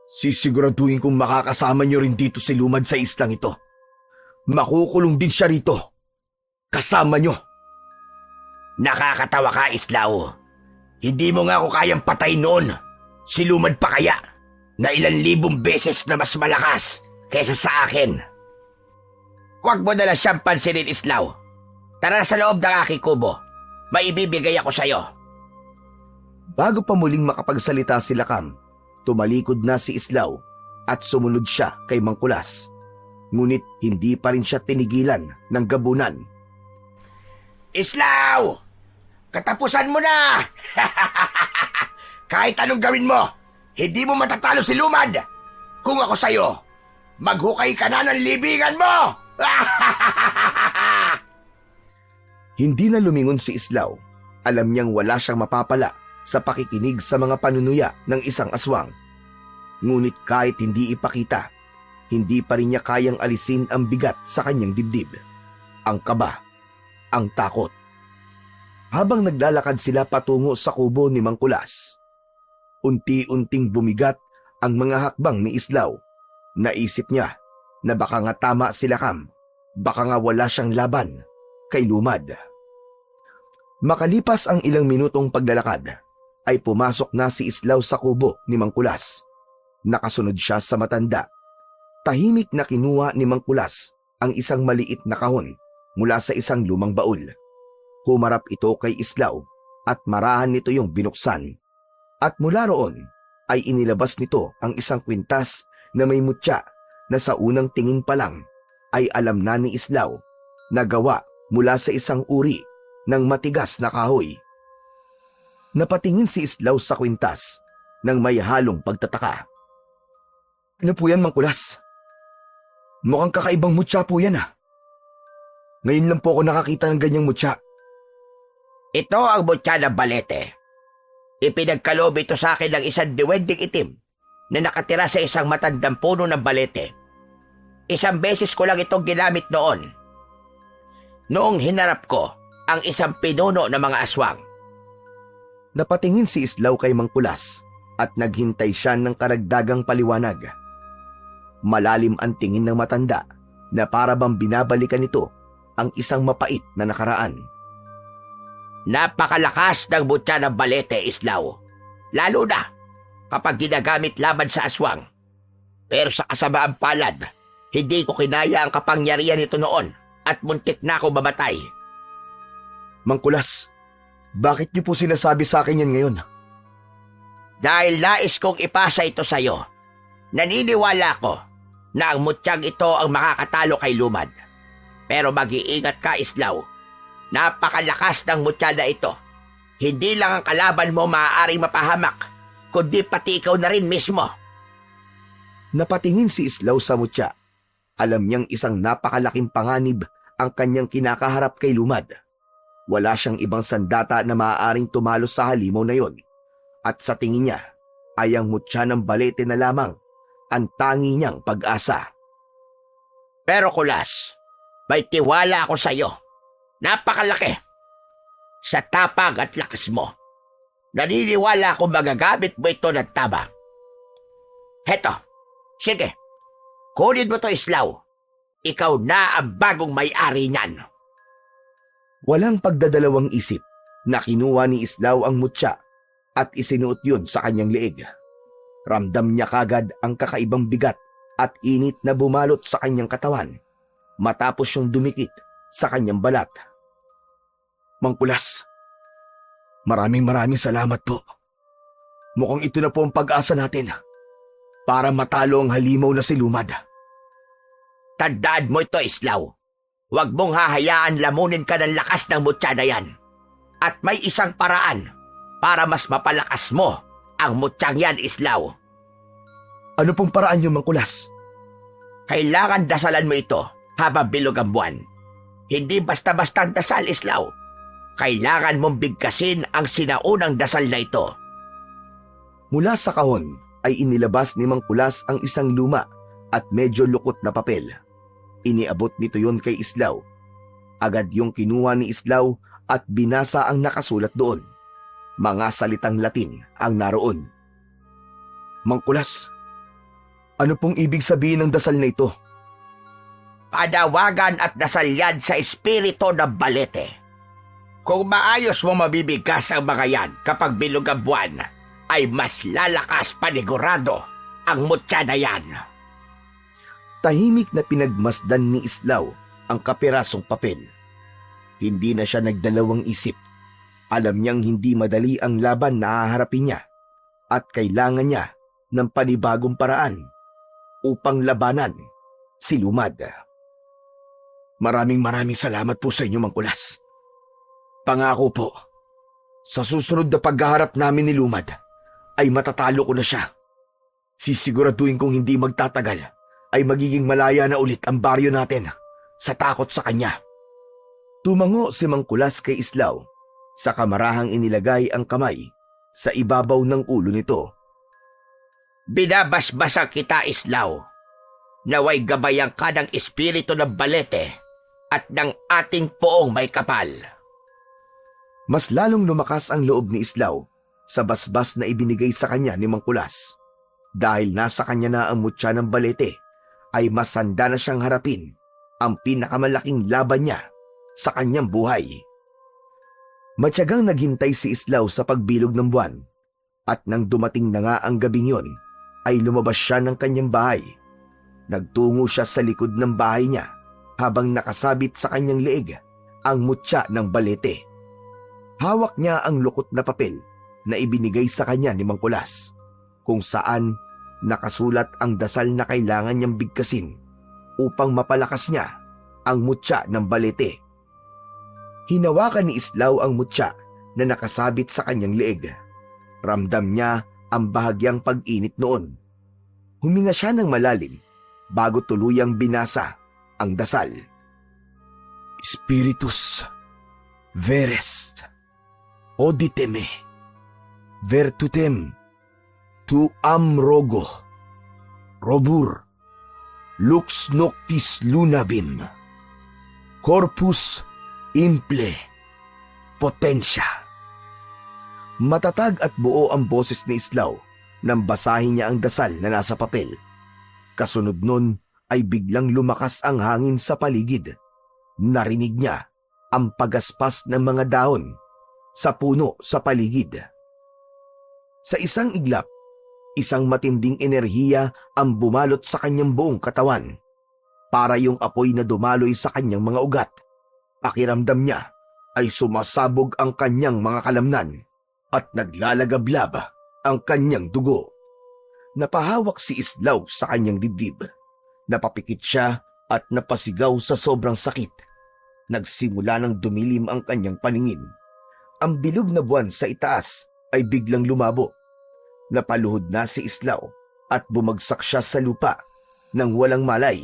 Sisiguraduhin kong makakasama niyo rin dito si Lumad sa islang ito. Makukulong din siya rito. Kasama niyo. Nakakatawa ka, Islaw. Hindi mo nga ako kayang patay noon. Si Lumad pa kaya, na ilang libong beses na mas malakas kaysa sa akin. Huwag mo nalang siyang pansinin, Islaw. Tara sa loob ng aking kubo. May ibibigay ako sa'yo. Bago pa muling makapagsalita si Lakam, tumalikod na si Islaw at sumunod siya kay Mangkulas. Ngunit hindi pa rin siya tinigilan ng gabunan. Islaw! Katapusan mo na! Kahit anong gawin mo, hindi mo matatalo si Lumad. Kung ako sa'yo, maghukay ka na ng libingan mo! Hindi na lumingon si Islaw. Alam niyang wala siyang mapapala sa pakikinig sa mga panunuya ng isang aswang. Ngunit kahit hindi ipakita, hindi pa rin niya kayang alisin ang bigat sa kanyang dibdib. Ang kaba, ang takot. Habang naglalakad sila patungo sa kubo ni Mang Kulas, unti-unting bumigat ang mga hakbang ni Islaw. Naisip niya na baka nga tama sila Kam, baka nga wala siyang laban kay Lumad. Makalipas ang ilang minutong paglalakad, ay pumasok na si Islaw sa kubo ni Mang Kulas. Nakasunod siya sa matanda. Tahimik na kinuha ni Mang Kulas ang isang maliit na kahon mula sa isang lumang baul. Humarap ito kay Islaw at marahan nito yung binuksan. At mula roon ay inilabas nito ang isang kwintas na may mutya na sa unang tingin pa lang ay alam na ni Islaw na gawa mula sa isang uri ng matigas na kahoy. Napatingin si Islaw sa kwintas nang may halong pagtataka. Ano po yan, Mang Kulas? Mukhang kakaibang mutya po yan Ngayon lang po ako nakakita ng ganyang mutya. Ito ang mutya ng balete. Ipinagkaloob ito sa akin ng isang diwending itim na nakatira sa isang matandang puno ng balete. Isang beses ko lang itong ginamit noon. Noong hinarap ko ang isang pinuno ng mga aswang. Napatingin si Islaw kay Mang Kulas at naghintay siya ng karagdagang paliwanag. Malalim ang tingin ng matanda na para bang binabalikan nito ang isang mapait na nakaraan. Napakalakas ng mutya ng balete, Islaw. Lalo na kapag ginagamit laban sa aswang. Pero sa kasabaang palad, hindi ko kinaya ang kapangyarihan nito noon at muntik na ako mamatay. Mang Kulas, bakit niyo po sinasabi sa akin yan ngayon? Dahil nais kong ipasa ito sa'yo. Naniniwala ko na ang mutyang ito ang makakatalo kay Lumad. Pero mag-iingat ka, Islaw. Napakalakas ng mutya na ito. Hindi lang ang kalaban mo maaaring mapahamak, kundi pati ikaw na rin mismo. Napatingin si Islaw sa mutya. Alam niyang isang napakalaking panganib ang kanyang kinakaharap kay Lumad. Wala siyang ibang sandata na maaaring tumalo sa halimaw na yon. At sa tingin niya ay ang mutya ng balete na lamang ang tangi niyang pag-asa. Pero Kulas, may tiwala ako sa iyo. Napakalaki. Sa tapag at lakas mo. Naniniwala ako magagamit mo ito ng tama. Heto, sige. Kunin mo to, Islaw. Ikaw na ang bagong may-ari niyan. Walang pagdadalawang isip na kinuha ni Islaw ang mutya at isinuot yun sa kanyang leeg. Ramdam niya kagad ang kakaibang bigat at init na bumalot sa kanyang katawan matapos yung dumikit sa kanyang balat. Mang Kulas, maraming salamat po. Mukhang ito na po ang pag-asa natin para matalo ang halimaw na si Lumad. Tandaan mo ito, Islaw. Huwag mong hahayaan lamunin ka ng lakas ng mutya na yan. At may isang paraan para mas mapalakas mo ang mutyang yan, Islaw. Ano pong paraan niyo, Mang Kulas? Kailangan dasalan mo ito habang bilog ang buwan. Hindi basta-bastang dasal, Islaw. Kailangan mong bigkasin ang sinaunang dasal na ito. Mula sa kahon ay inilabas ni Mang Kulas ang isang luma at medyo lukot na papel. Iniabot nito yon kay Islaw. Agad yung kinuha ni Islaw at binasa ang nakasulat doon. Mga salitang Latin ang naroon. Mang Kulas, ano pong ibig sabihin ng dasal na ito? Panawagan at dasal yan sa espiritu ng balete. Kung maayos mo mabibigkas ang mga yan kapag bilog ang buwan, ay mas lalakas panigurado ang mutya na yan. Tahimik na pinagmasdan ni Islaw ang kapirasong papel. Hindi na siya nagdalawang isip. Alam niyang hindi madali ang laban na haharapin niya at kailangan niya ng panibagong paraan upang labanan si Lumad. Maraming salamat po sa inyo, Mang Kulas. Pangako po, Sa susunod na paghaharap namin ni Lumad, ay matatalo ko na siya. Sisiguraduhin kong hindi magtatagal ay magiging malaya na ulit ang baryo natin sa takot sa kanya. Tumango si Mang Kulas kay Islaw, sa kamarahang inilagay ang kamay sa ibabaw ng ulo nito. Binabasbasan kita, Islaw. Naway gabayan ka ng espiritu ng Balete at ng ating poong may kapal. Mas lalong lumakas ang loob ni Islaw sa basbas na ibinigay sa kanya ni Mang Kulas. Dahil nasa kanya na ang mutya ng Balete, ay mas handa na siyang harapin ang pinakamalaking laban niya sa kanyang buhay. Matyagang naghintay si Islaw sa pagbilog ng buwan, at nang dumating na nga ang gabing yon, ay lumabas siya ng kanyang bahay. Nagtungo siya sa likod ng bahay niya habang nakasabit sa kanyang leeg ang mutya ng Balete. Hawak niya ang lukot na papel na ibinigay sa kanya ni Mang Kulas, kung saan nakasulat ang dasal na kailangan niyang bigkasin upang mapalakas niya ang mutya ng Balete. Hinawakan ni Islaw ang mutya na nakasabit sa kanyang leeg. Ramdam niya ang bahagyang pag-init noon. Huminga siya ng malalim bago tuluyang binasa ang dasal. Spiritus veres oditeme virtutem tu amrogo robur lux noctis lunabim corpus imple potensya. Matatag at buo ang boses ni Islaw nang basahin niya ang dasal na nasa papel. Kasunod nun ay biglang lumakas ang hangin sa paligid. Narinig niya ang pagaspas ng mga dahon sa puno sa paligid. Sa isang iglap, isang matinding enerhiya ang bumalot sa kanyang buong katawan. Para yung apoy na dumaloy sa kanyang mga ugat. Pakiramdam niya ay sumasabog ang kanyang mga kalamnan at naglalagablab ang kanyang dugo. Napahawak si Islaw sa kanyang dibdib. Napapikit siya at napasigaw sa sobrang sakit. Nagsimula ng dumilim ang kanyang paningin. Ang bilog na buwan sa itaas ay biglang lumabo. Napaluhod na si Islaw at bumagsak siya sa lupa nang walang malay.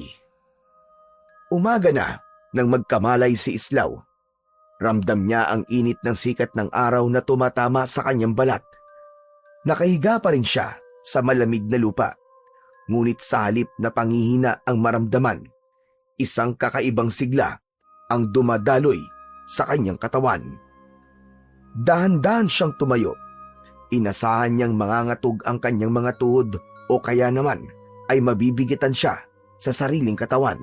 Umaga na nang magkamalay si Islaw. Ramdam niya ang init ng sikat ng araw na tumatama sa kanyang balat. Nakahiga pa rin siya sa malamig na lupa. Ngunit sa halip na pangihina ang maramdaman, isang kakaibang sigla ang dumadaloy sa kanyang katawan. Dahan-dahan siyang tumayo. Inasahan niyang mangangatog ang kanyang mga tuhod o kaya naman ay mabibigitan siya sa sariling katawan.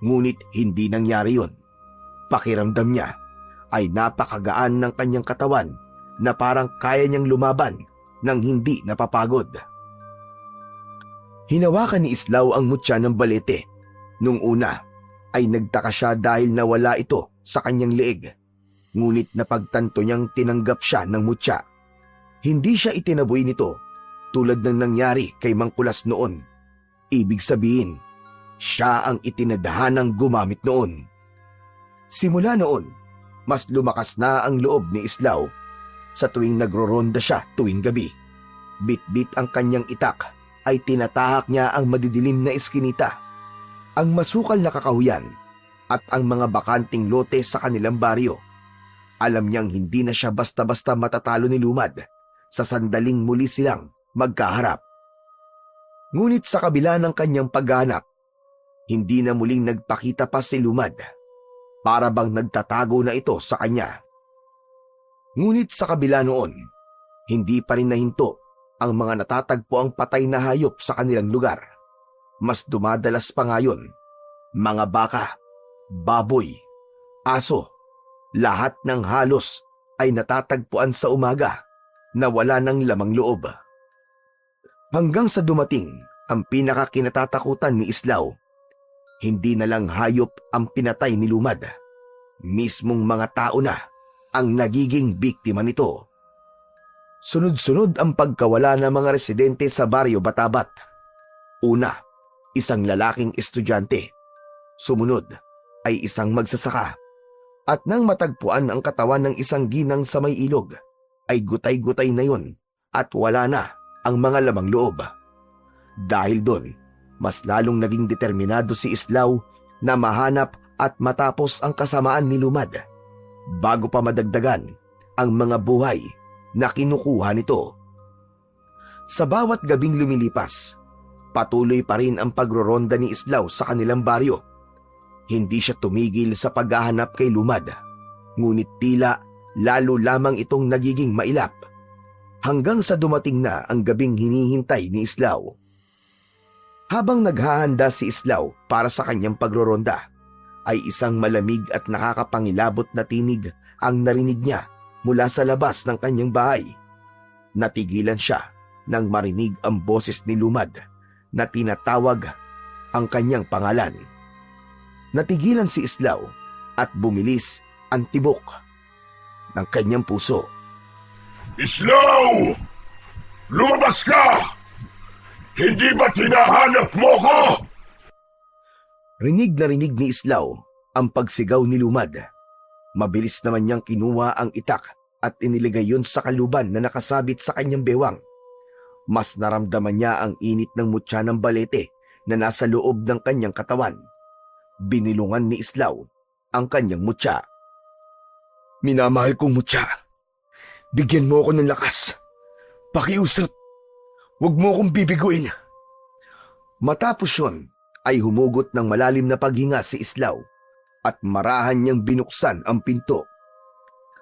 Ngunit hindi nangyari yun. Pakiramdam niya ay napakagaan ng kanyang katawan na parang kaya niyang lumaban nang hindi napapagod. Hinawakan ni Islaw ang mutya ng Balete. Nung una ay nagtaka siya dahil nawala ito sa kanyang leeg. Ngunit napagtanto niyang tinanggap siya ng mutya. Hindi siya itinaboy nito tulad ng nangyari kay Mang Kulas noon. Ibig sabihin, siya ang itinadhanang gumamit noon. Simula noon, mas lumakas na ang loob ni Islaw sa tuwing nagroronda siya tuwing gabi. Bit-bit ang kanyang itak ay tinatahak niya ang madidilim na eskinita, ang masukal na kakahuyan at ang mga bakanting lote sa kanilang baryo. Alam niyang hindi na siya basta-basta matatalo ni Lumad sa sandaling muli silang magkaharap. Ngunit sa kabila ng kanyang paghahanap, hindi na muling nagpakita pa si Lumad. Para bang nagtatago na ito sa kanya. Ngunit sa kabila noon, hindi pa rin nahinto ang mga natatagpo ang patay na hayop sa kanilang lugar. Mas dumadalas pa ngayon, mga baka, baboy, aso, lahat ng halos ay natatagpuan sa umaga na wala ng lamang loob. Hanggang sa dumating ang pinakakinatatakutan ni Islaw. Hindi na lang hayop ang pinatay ni Lumad. Mismong mga tao na ang nagiging biktima nito. Sunod-sunod ang pagkawala ng mga residente sa baryo Batabat. Una, isang lalaking estudyante. Sumunod ay isang magsasaka. At nang matagpuan ang katawan ng isang ginang sa may ilog, ay gutay-gutay na yun at wala na ang mga lamang loob. Dahil doon, mas lalong naging determinado si Islaw na mahanap at matapos ang kasamaan ni Lumad bago pa madagdagan ang mga buhay na kinukuha nito. Sa bawat gabing lumilipas, patuloy pa rin ang pagroronda ni Islaw sa kanilang baryo. Hindi siya tumigil sa paghahanap kay Lumad, ngunit tila lalo lamang itong nagiging mailap hanggang sa dumating na ang gabing hinihintay ni Islaw. Habang naghahanda si Islaw para sa kanyang pagroronda, ay isang malamig at nakakapangilabot na tinig ang narinig niya mula sa labas ng kanyang bahay. Natigilan siya nang marinig ang boses ni Lumad na tinatawag ang kanyang pangalan. Natigilan si Islaw at bumilis ang tibok ng kanyang puso. Islaw! Lumabas ka! Hindi ba tinahanap mo ko? Rinig na rinig ni Islaw ang pagsigaw ni Lumad. Mabilis naman niyang kinuha ang itak at iniligay yun sa kaluban na nakasabit sa kanyang bewang. Mas naramdaman niya ang init ng mutya ng balete na nasa loob ng kanyang katawan. Binilungan ni Islaw ang kanyang mutya. Minamahal kong mutya, bigyan mo ako ng lakas. Pakiusap, huwag mo akong bibiguin. Matapos yun, ay humugot ng malalim na paghinga si Islaw at marahan niyang binuksan ang pinto.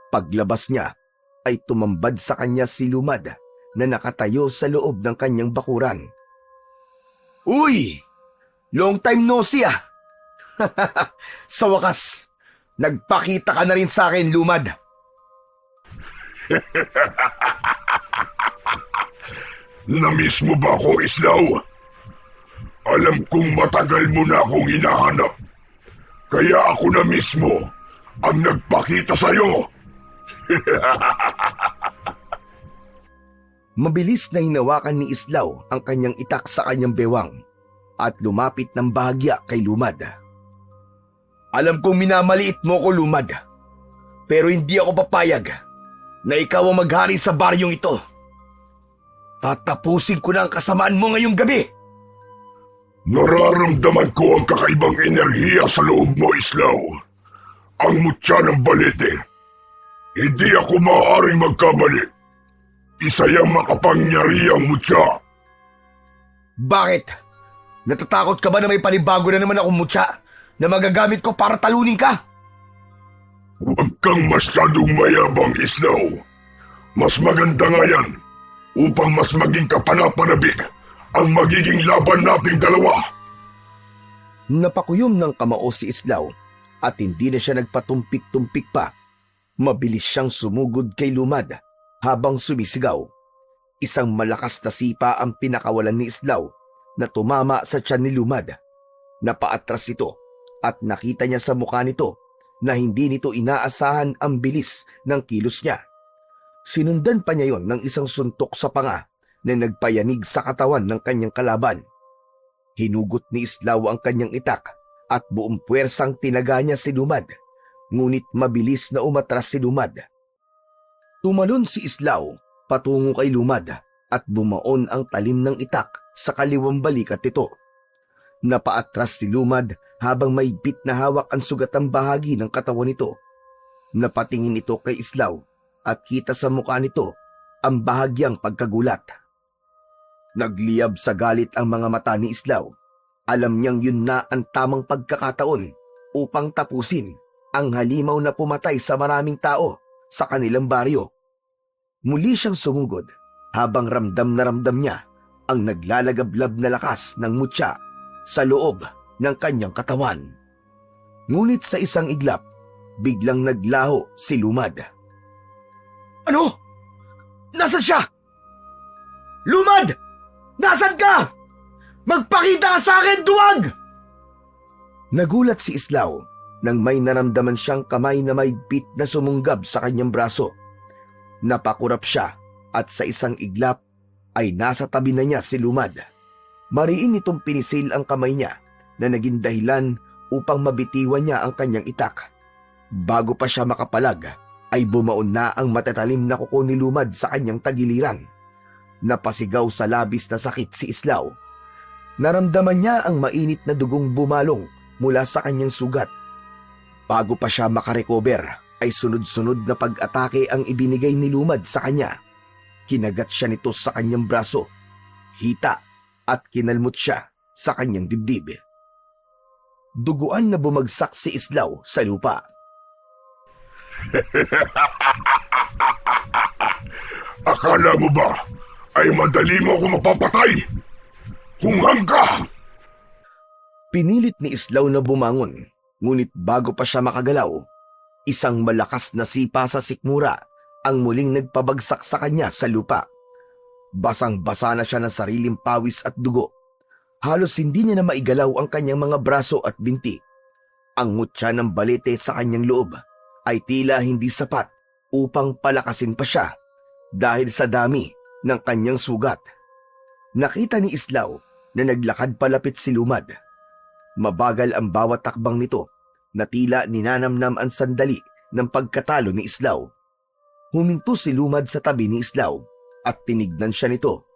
Paglabas niya, ay tumambad sa kanya si Lumad na nakatayo sa loob ng kanyang bakuran. Uy! Long time no see ah! Sa wakas, nagpakita ka na rin sa akin, Lumad. Namiss mo ba ako, Islaw? Alam kong matagal mo na akong hinahanap. Kaya ako na mismo ang nagpakita sa'yo. Mabilis na hinawakan ni Islaw ang kanyang itak sa kanyang bewang at lumapit ng bahagya kay Lumad. Alam kong minamaliit mo ko, Lumad, pero hindi ako papayag na ikaw ang maghari sa baryong ito. Tatapusin ko na ang kasamaan mo ngayong gabi. Nararamdaman ko ang kakaibang enerhiya sa loob mo, Islaw. Ang mutya ng balete. Hindi ako maaaring magkamali. Isa yung makapangyarihang mutya. Bakit? Natatakot ka ba na may panibago na naman akong mutya na magagamit ko para talunin ka? Huwag kang masyadong mayabang, Islaw. Mas maganda nga yan upang mas maging kapanapanabik ang magiging laban nating dalawa. Napakuyom ng kamao si Islaw at hindi na siya nagpatumpik-tumpik pa. Mabilis siyang sumugod kay Lumad habang sumisigaw. Isang malakas na sipa ang pinakawalan ni Islaw na tumama sa tiyan ni Lumad. Napaatras ito at nakita niya sa mukha nito na hindi nito inaasahan ang bilis ng kilos niya. Sinundan pa niya yon ng isang suntok sa panga na nagpayanig sa katawan ng kanyang kalaban. Hinugot ni Islaw ang kanyang itak at buong puwersang tinaga niya si Lumad, ngunit mabilis na umatras si Lumad. Tumalon si Islaw patungo kay Lumad at bumaon ang talim ng itak sa kaliwang balikat nito. Napaatras si Lumad habang mahigpit na hawak ang sugatang bahagi ng katawan nito. Napatingin ito kay Islaw at kita sa mukha nito ang bahagyang pagkagulat. Nagliyab sa galit ang mga mata ni Islaw. Alam niyang yun na ang tamang pagkakataon upang tapusin ang halimaw na pumatay sa maraming tao sa kanilang baryo. Muli siyang sumugod habang ramdam na ramdam niya ang naglalagablab na lakas ng mutya sa loob ng kanyang katawan. Ngunit sa isang iglap, biglang naglaho si Lumad. Ano? Nasaan siya? Lumad! Nasaan ka? Magpakita ka sa akin, duwag! Nagulat si Islaw nang may naramdaman siyang kamay na mahigpit na sumunggab sa kanyang braso. Napakurap siya at sa isang iglap ay nasa tabi na niya si Lumad. Mariin nitong pinisil ang kamay niya na naging dahilan upang mabitiwan niya ang kanyang itak. Bago pa siya makapalag, ay bumaon na ang matatalim na kuko ni Lumad sa kanyang tagiliran. Napasigaw sa labis na sakit si Islaw. Naramdaman niya ang mainit na dugong bumalong mula sa kanyang sugat. Bago pa siya makarecover, ay sunod-sunod na pag-atake ang ibinigay ni Lumad sa kanya. Kinagat siya nito sa kanyang braso, hita at kinalmot siya sa kanyang dibdib. Duguan na bumagsak si Islaw sa lupa. Akala mo ba ay madali mo ako mapapatay? Hunghang ka! Pinilit ni Islaw na bumangon, ngunit bago pa siya makagalaw, isang malakas na sipa sa sikmura ang muling nagpabagsak sa kanya sa lupa. Basang-basa na siya ng sariling pawis at dugo. Halos hindi niya na maigalaw ang kanyang mga braso at binti. Ang ngutya ng balete sa kanyang loob ay tila hindi sapat upang palakasin pa siya dahil sa dami ng kanyang sugat. Nakita ni Islaw na naglakad palapit si Lumad. Mabagal ang bawat takbang nito na tila ninanamnam ang sandali ng pagkatalo ni Islaw. Huminto si Lumad sa tabi ni Islaw at tinignan siya nito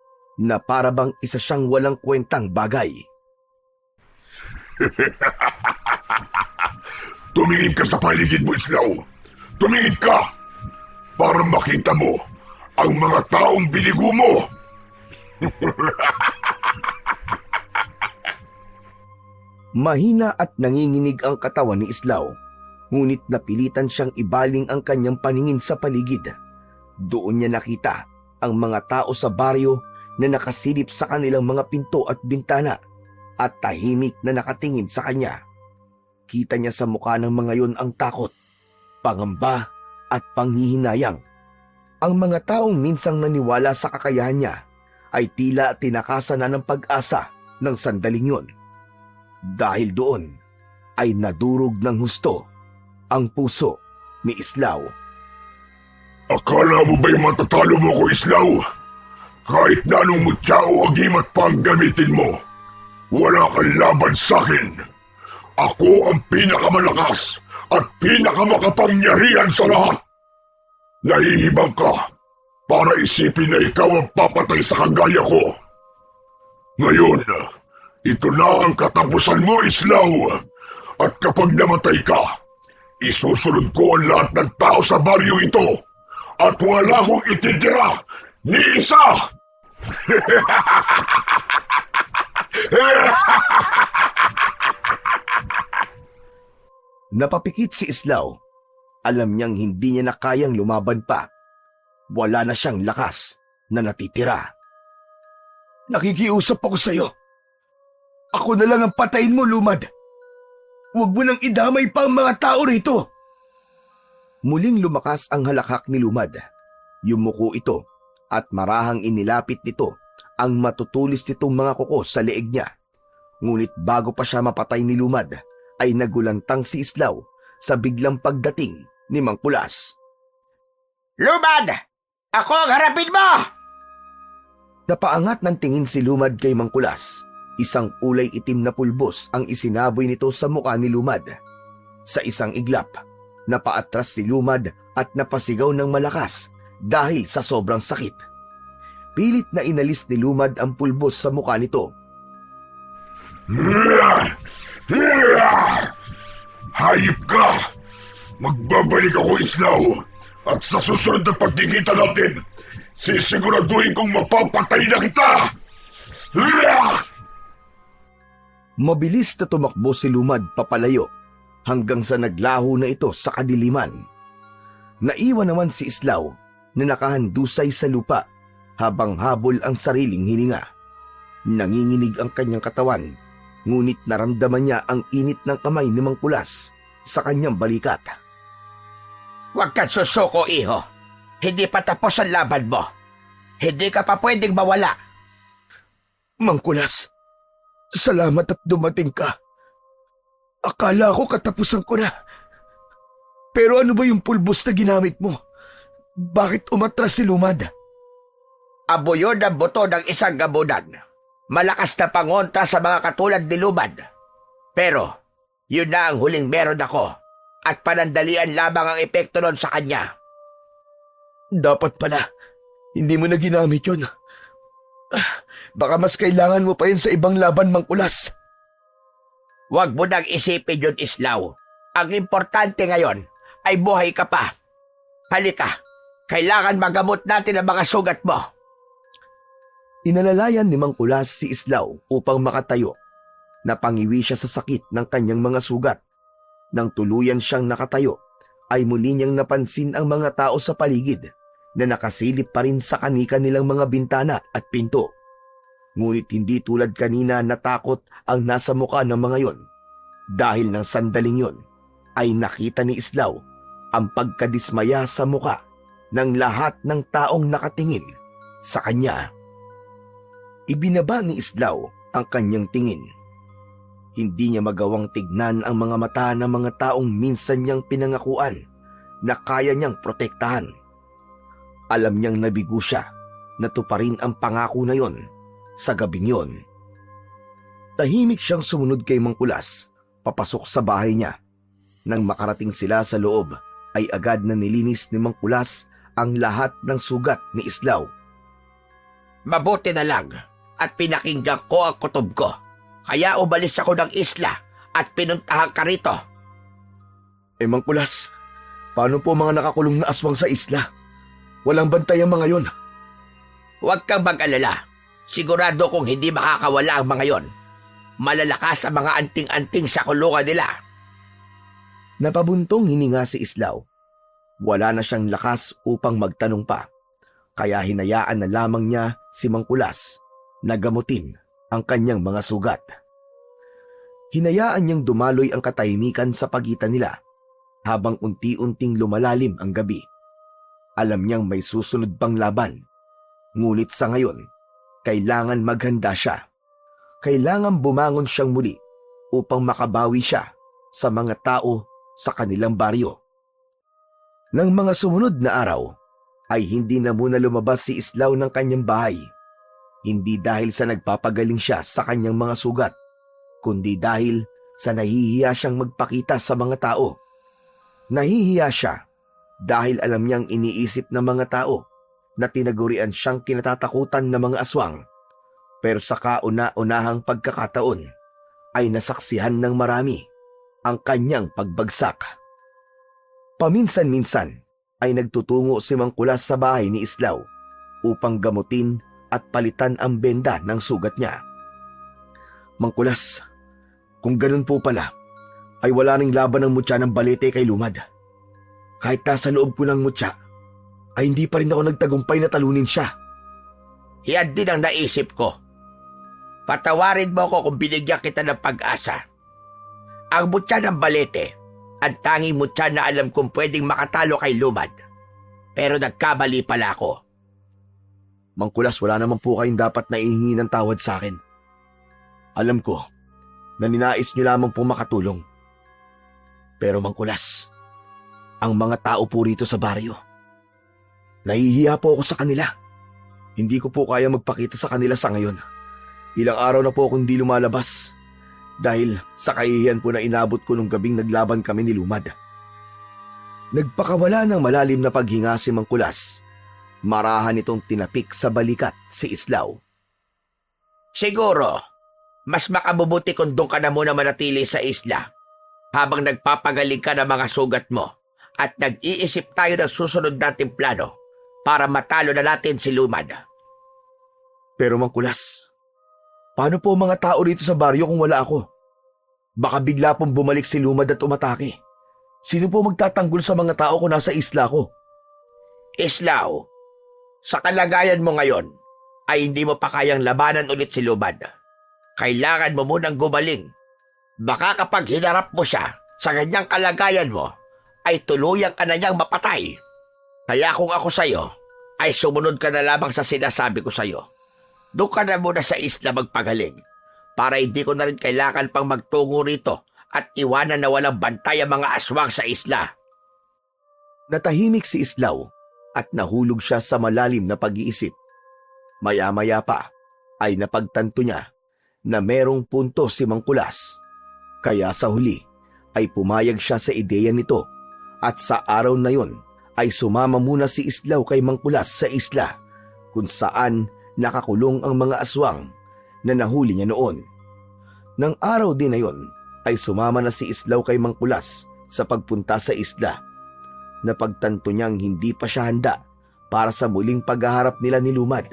na para bang isa siyang walang kwentang bagay. Tumingin ka sa paligid mo, Islaw. Tumingin ka para makita mo ang mga taong binigo mo. Mahina at nanginginig ang katawan ni Islaw, ngunit napilitan siyang ibaling ang kanyang paningin sa paligid. Doon niya nakita ang mga tao sa baryo na nakasilip sa kanilang mga pinto at bintana at tahimik na nakatingin sa kanya. Kita niya sa mukha ng mga yon ang takot, pangamba at panghihinayang. Ang mga taong minsang naniwala sa kakayahan niya ay tila tinakasan na ng pag-asa ng sandaling yon. Dahil doon ay nadurog ng husto ang puso ni Islaw. Akala mo ba'y matatalo mo ko, Islaw? Kahit na anong mutya o agimat pa ang gamitin mo, wala kang laban sa akin. Ako ang pinakamalakas at pinakamakapangyarihan sa lahat. Nahihibang ka para isipin na ikaw ang papatay sa kagaya ko. Ngayon, ito na ang katapusan mo, Islaw. At kapag namatay ka, isusunod ko ang lahat ng tao sa baryo ito at wala akong ititira ni isa! Napapikit si Islaw. Alam niyang hindi niya na kayang lumaban pa. Wala na siyang lakas na natitira. Nakikiusap ako sa'yo. Ako na lang ang patayin mo, Lumad. Huwag mo nang idamay pa ang mga tao rito. Muling lumakas ang halakhak ni Lumad. Yumuko ito at marahang inilapit nito ang matutulis nitong mga kuko sa leeg niya. Ngunit bago pa siya mapatay ni Lumad, ay nagulantang si Islaw sa biglang pagdating ni Mang Kulas. Lumad! Ako ang harapin mo! Napaangat ng tingin si Lumad kay Mang Kulas. Isang kulay itim na pulbos ang isinaboy nito sa mukha ni Lumad. Sa isang iglap, napaatras si Lumad at napasigaw ng malakas dahil sa sobrang sakit. Pilit na inalis ni Lumad ang pulbos sa mukha nito. Hayop ka! Magbabalik ako, Islaw. At sa susunod na pagkikita natin, sisiguraduhin kong mapapatay na kita! Mabilis na tumakbo si Lumad papalayo hanggang sa naglaho na ito sa kadiliman. Naiwan naman si Islaw na nakahandusay sa lupa habang habol ang sariling hininga. Nanginginig ang kanyang katawan, ngunit naramdaman niya ang init ng kamay ni Mang Kulas sa kanyang balikat. Huwag kang susuko, iho. Hindi pa tapos ang laban mo. Hindi ka pa pwedeng mawala. Mang Kulas, salamat at dumating ka. Akala ko katapusan ko na. Pero ano ba yung pulbos na ginamit mo? Bakit umatras si Lumad? Abo yun ang buto ng isang gabunan. Malakas na pangontra sa mga katulad ni Lumad. Pero, yun na ang huling meron ako. at panandalian lamang ang epekto nun sa kanya. Dapat pala, hindi mo na ginamit yun. Baka mas kailangan mo pa yun sa ibang laban, Mangkulas. Huwag mo nang isipin yun, Islaw. Ang importante ngayon ay buhay ka pa. Halika, kailangan magamot natin ang mga sugat mo. Inalalayan ni Mangkulas si Islaw upang makatayo. Napangiwi siya sa sakit ng kanyang mga sugat. Nang tuluyan siyang nakatayo, ay muli niyang napansin ang mga tao sa paligid na nakasilip pa rin sa kani-kanilang mga bintana at pinto. Ngunit hindi tulad kanina natakot ang nasa muka ng mga yon. Dahil ng sandaling yon, ay nakita ni Islaw ang pagkadismaya sa muka ng lahat ng taong nakatingin sa kanya. Ibinaba ni Islaw ang kanyang tingin. Hindi niya magawang tignan ang mga mata ng mga taong minsan niyang pinangakuan na kaya niyang protektahan. Alam niyang nabigo siya na tuparin ang pangako na yon sa gabing yon. Tahimik siyang sumunod kay Mangkulas, papasok sa bahay niya. Nang makarating sila sa loob, ay agad na nilinis ni Mangkulas ang lahat ng sugat ni Islaw. Mabuti na lang at pinakinggan ko ang kutob ko. Kaya umalis ako ng isla at pinuntahan ka rito. Mangkulas, paano po mga nakakulong na aswang sa isla? Walang bantay ang mga yon. Huwag kang mag-alala. Sigurado kong hindi makakawala ang mga yon. Malalakas ang mga anting-anting sa kulungan nila. Napabuntong hininga si Islaw. Wala na siyang lakas upang magtanong pa. Kaya hinayaan na lamang niya si Mangkulas na gamutin ang kanyang mga sugat. Hinayaan niyang dumaloy ang katahimikan sa pagitan nila habang unti-unting lumalalim ang gabi. Alam niyang may susunod pang laban. Ngunit sa ngayon, kailangan maghanda siya. Kailangan bumangon siyang muli upang makabawi siya sa mga tao sa kanilang baryo. Nang mga sumunod na araw, ay hindi na muna lumabas si Islaw ng kanyang bahay. Hindi dahil sa nagpapagaling siya sa kanyang mga sugat, kundi dahil sa nahihiya siyang magpakita sa mga tao. Nahihiya siya dahil alam niyang iniisip ng mga tao na tinagurian siyang kinatatakutan ng mga aswang. Pero sa kauna-unahang pagkakataon ay nasaksihan ng marami ang kanyang pagbagsak. Paminsan-minsan ay nagtutungo si Mangkulas sa bahay ni Islaw upang gamutin at palitan ang benda ng sugat niya. Mangkulas, kung ganun po pala, ay wala ring laban ng mutya ng balete kay Lumad. Kahit nasa loob ko ng mutya, ay hindi pa rin ako nagtagumpay na talunin siya. Yan din ang naisip ko. Patawarin mo ko kung binigyan kita ng pag-asa. Ang mutya ng balete, ang tanging mutya na alam kong pwedeng makatalo kay Lumad. Pero nagkamali pala ako. Mangkulas, wala naman po kayong dapat na ihingi ng tawad sa akin. Alam ko na ninais niyo lamang po makatulong. Pero Mangkulas, ang mga tao po rito sa baryo, nahihiya po ako sa kanila. Hindi ko po kaya magpakita sa kanila sa ngayon. Ilang araw na po akong hindi lumalabas dahil sa kahihiyan po na inabot ko nung gabing naglaban kami ni Lumad. Nagpakawala ng malalim na paghinga si Mangkulas. Marahan itong tinapik sa balikat si Islaw. Siguro, mas makabubuti kung doon ka na muna manatili sa isla habang nagpapagaling ka ng mga sugat mo at nag-iisip tayo ng susunod nating plano para matalo na natin si Lumad. Pero Mangkulas, paano po mga tao rito sa baryo kung wala ako? Baka bigla pong bumalik si Lumad at umatake. Sino po magtatanggol sa mga tao kung nasa isla ko? Islaw, sa kalagayan mo ngayon ay hindi mo pa kayang labanan ulit si Lumad. Kailangan mo munang gumaling. Baka kapag hinarap mo siya sa ganyang kalagayan mo, ay tuluyang ka na niyang mapatay. Kaya kung ako sa'yo, ay sumunod ka na lamang sa sinasabi ko sa'yo. Doon ka na muna sa isla magpagaling para hindi ko na rin kailangan pang magtungo rito at iwanan na walang bantay ang mga aswang sa isla. Natahimik si Islaw at nahulog siya sa malalim na pag-iisip. Maya-maya pa ay napagtanto niya na merong punto si Mangkulas. Kaya sa huli ay pumayag siya sa ideya nito at sa araw na yon ay sumama muna si Islaw kay Mangkulas sa isla kung saan nakakulong ang mga aswang na nahuli niya noon. Nang araw din na yon ay sumama na si Islaw kay Mangkulas sa pagpunta sa isla. Napagtanto niyang hindi pa siya handa para sa muling paghaharap nila ni Lumad,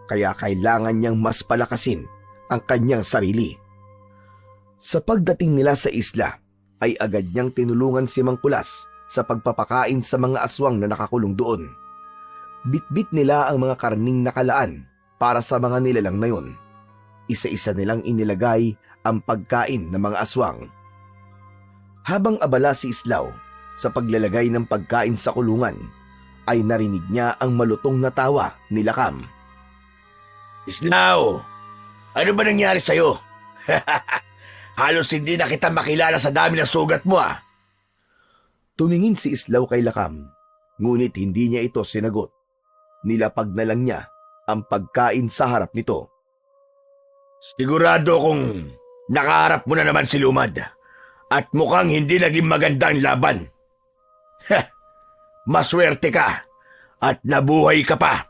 kaya kailangan niyang mas palakasin ang kanyang sarili. Sa pagdating nila sa isla, ay agad niyang tinulungan si Mangkulas sa pagpapakain sa mga aswang na nakakulong doon. Bitbit nila ang mga karning nakalaan para sa mga nilalang na yon. Isa-isa nilang inilagay ang pagkain ng mga aswang. Habang abala si Islaw sa paglalagay ng pagkain sa kulungan, ay narinig niya ang malutong na tawa ni Lakam. Islaw, ano ba nangyari sa'yo? Halos hindi na kita makilala sa dami ng sugat mo ah. Tumingin si Islaw kay Lakam, ngunit hindi niya ito sinagot. Nilapag na lang niya ang pagkain sa harap nito. Sigurado kong nakaharap mo na naman si Lumad at mukhang hindi naging maganda ang laban. Maswerte ka at nabuhay ka pa.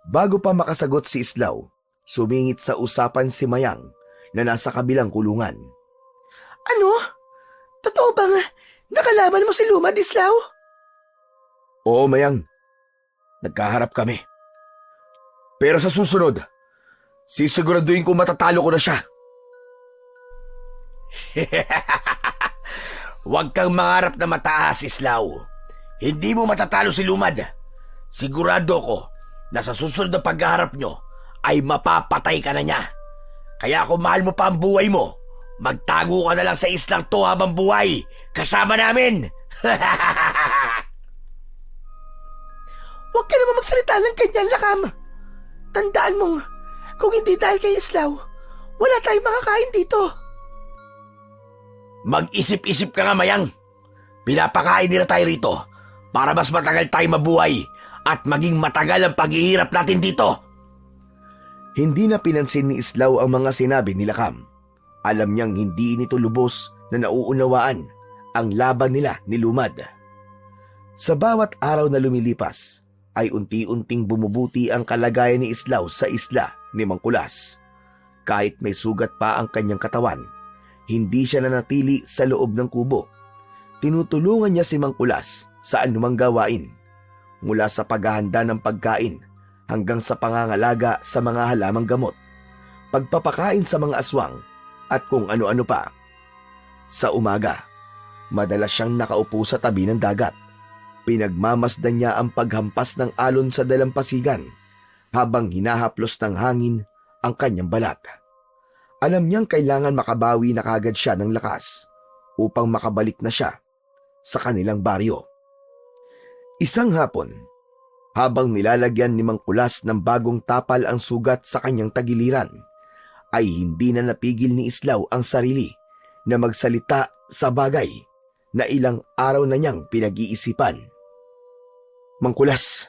Bago pa makasagot si Islaw, sumingit sa usapan si Mayang na nasa kabilang kulungan. Ano? Totoo bang nakalaban mo si Lumad, Islaw? Oo, Mayang. Nagkaharap kami. Pero sa susunod, sisiguraduhin ko matatalo ko na siya. Huwag kang mangarap na mataas, Islaw. Hindi mo matatalo si Lumad. Sigurado ko na sa susunod na pagharap nyo ay mapapatay ka na niya. Kaya kung mahal mo pa ang buhay mo, magtago ka na lang sa islang to habang buhay. Kasama namin! Huwag ka naman magsalita ng ganyan, Lakam. Tandaan mong, kung hindi dahil kay Islaw, wala tayong makakain dito. Mag-isip-isip ka nga, Mayang. Pinapakain nila tayo rito para mas matagal tayo mabuhay at maging matagal ang paghihirap natin dito. Hindi na pinansin ni Islaw ang mga sinabi ni Lakam. Alam niyang hindi nito lubos na nauunawaan ang laban nila ni Lumad. Sa bawat araw na lumilipas, ay unti-unting bumubuti ang kalagayan ni Islaw sa isla ni Mangkulas. Kahit may sugat pa ang kanyang katawan, hindi siya nanatili sa loob ng kubo. Tinutulungan niya si Mangkulas sa anumang gawain, mula sa paghahanda ng pagkain hanggang sa pangangalaga sa mga halamang gamot, pagpapakain sa mga aswang at kung ano-ano pa. Sa umaga, madalas siyang nakaupo sa tabi ng dagat. Pinagmamasdan niya ang paghampas ng alon sa dalampasigan habang hinahaplos ng hangin ang kanyang balat. Alam niyang kailangan makabawi na kagad siya ng lakas upang makabalik na siya sa kanilang baryo. Isang hapon, habang nilalagyan ni Mangkulas ng bagong tapal ang sugat sa kanyang tagiliran, ay hindi na napigil ni Islaw ang sarili na magsalita sa bagay na ilang araw na niyang pinag-iisipan. Mangkulas,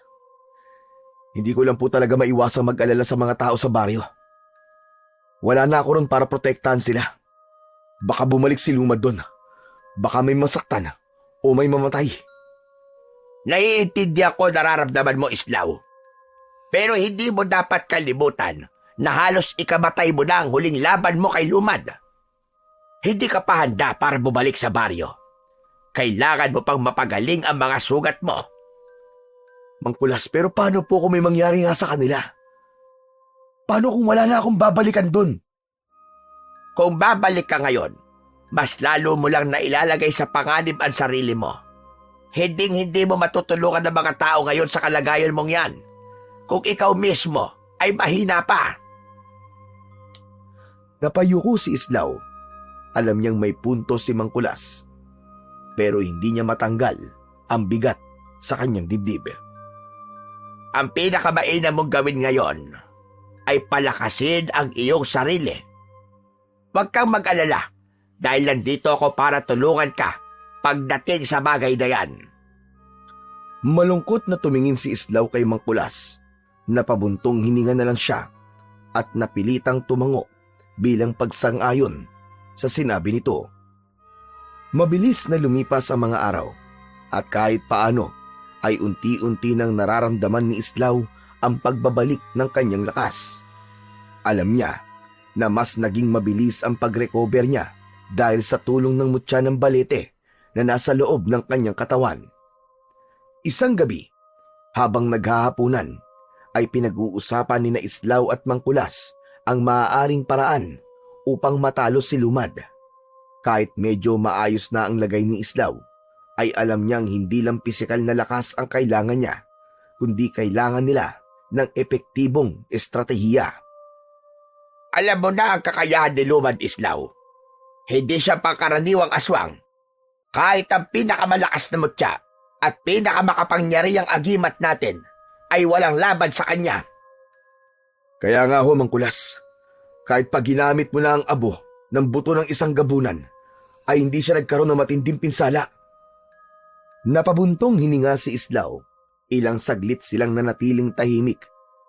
hindi ko lang po talaga maiwasang mag-alala sa mga tao sa baryo. Wala na ako ron para protektahan sila. Baka bumalik si Lumad doon. Baka may masaktan o may mamatay. Naiintindihan ko nararamdaman mo, Islaw. Pero hindi mo dapat kalimutan na halos ikamatay mo na ang huling laban mo kay Lumad. Hindi ka pa handa para bumalik sa baryo. Kailangan mo pang mapagaling ang mga sugat mo. Mangkulas, pero paano po kung may mangyari nga sa kanila? Paano kung wala na akong babalikan doon? Kung babalik ka ngayon, mas lalo mo lang na ilalagay sa panganib ang sarili mo. Hindi mo matutulungan ng mga tao ngayon sa kalagayan mong yan. Kung ikaw mismo ay mahina pa. Napayuko si Islaw. Alam niyang may punto si Mangkulas. Pero hindi niya matanggal ang bigat sa kanyang dibdib. Ang pinakamainam mong gawin ngayon ay palakasin ang iyong sarili. Huwag kang mag-alala dahil nandito ako para tulungan ka pagdating sa bagay na yan. Malungkot na tumingin si Islaw kay Mangkulas. Napabuntong hininga na lang siya at napilitang tumango bilang pagsang-ayon sa sinabi nito. Mabilis na lumipas ang mga araw at kahit paano ay unti-unti nang nararamdaman ni Islaw ang pagbabalik ng kanyang lakas. Alam niya na mas naging mabilis ang pag-recover niya dahil sa tulong ng mutya ng balete na nasa loob ng kanyang katawan. Isang gabi, habang naghahapunan, ay pinag-uusapan ni na Islaw at Mangkulas ang maaaring paraan upang matalo si Lumad. Kahit medyo maayos na ang lagay ni Islaw, ay alam niyang hindi lang pisikal na lakas ang kailangan niya, kundi kailangan nila ng epektibong estratehiya. Alam mo na ang kakayahan ni Lumad, Islaw. Hindi siya pangkaraniwang aswang. Kahit ang pinakamalakas na mutya at pinakamakapangyarihang agimat natin ay walang laban sa kanya. Kaya nga ho, Mangkulas, kahit pag ginamit mo na ang abo ng buto ng isang gabunan, ay hindi siya nagkaroon ng matinding pinsala. Napabuntong hininga si Islaw. Ilang saglit silang nanatiling tahimik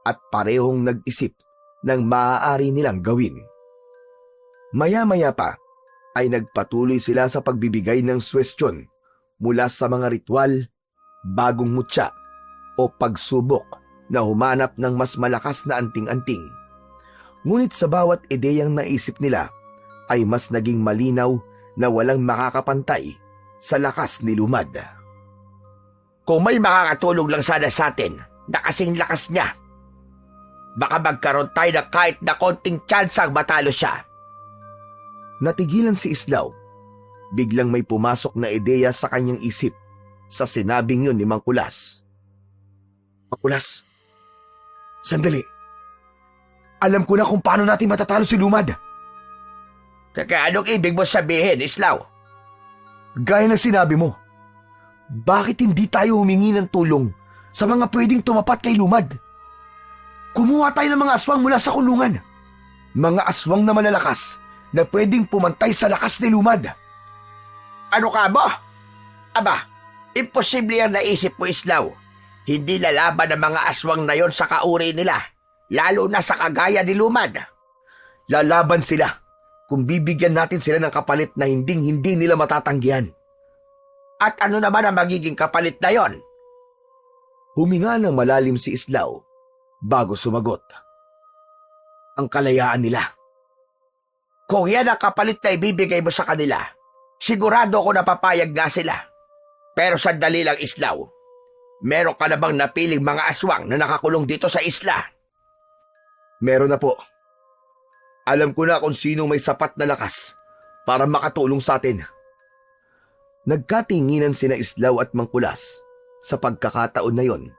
at parehong nag-isip ng maaari nilang gawin. Maya-maya pa ay nagpatuloy sila sa pagbibigay ng suwestyon mula sa mga ritual, bagong mutya o pagsubok na humanap ng mas malakas na anting-anting. Ngunit sa bawat ideyang naisip nila ay mas naging malinaw na walang makakapantay sa lakas ni Lumad. Kung may makakatulong lang sana sa atin na kasing lakas niya, baka magkaroon tayo na kahit na konting tsansang matalo siya. Natigilan si Islaw. Biglang may pumasok na ideya sa kanyang isip sa sinabing yun ni Mangkulas. Mangkulas, sandali. Alam ko na kung paano natin matatalo si Lumad. Kaya anong ibig mo sabihin, Islaw? Gaya ng sinabi mo, bakit hindi tayo humingi ng tulong sa mga pwedeng tumapat kay Lumad? Kumuha tayo ng mga aswang mula sa kulungan. Mga aswang na malalakas na pwedeng pumantay sa lakas ni Lumad. Ano ka mo? Aba, imposible ang naisip mo, Islaw. Hindi lalaban ang mga aswang na yon sa kauri nila, lalo na sa kagaya ni Lumad. Lalaban sila kung bibigyan natin sila ng kapalit na hinding-hindi nila matatanggihan. At ano naman ang magiging kapalit na yon? Huminga ng malalim si Islaw bago sumagot. Ang kalayaan nila. Kung yan ang kapalit na ibibigay mo sa kanila, sigurado ako na papayag na sila. Pero sandali lang, Islaw. Meron ka na bang napiling mga aswang na nakakulong dito sa isla? Meron na po. Alam ko na kung sino may sapat na lakas para makatulong sa atin. Nagkatinginan sina Islaw at Mangkulas. Sa pagkakataon na yon,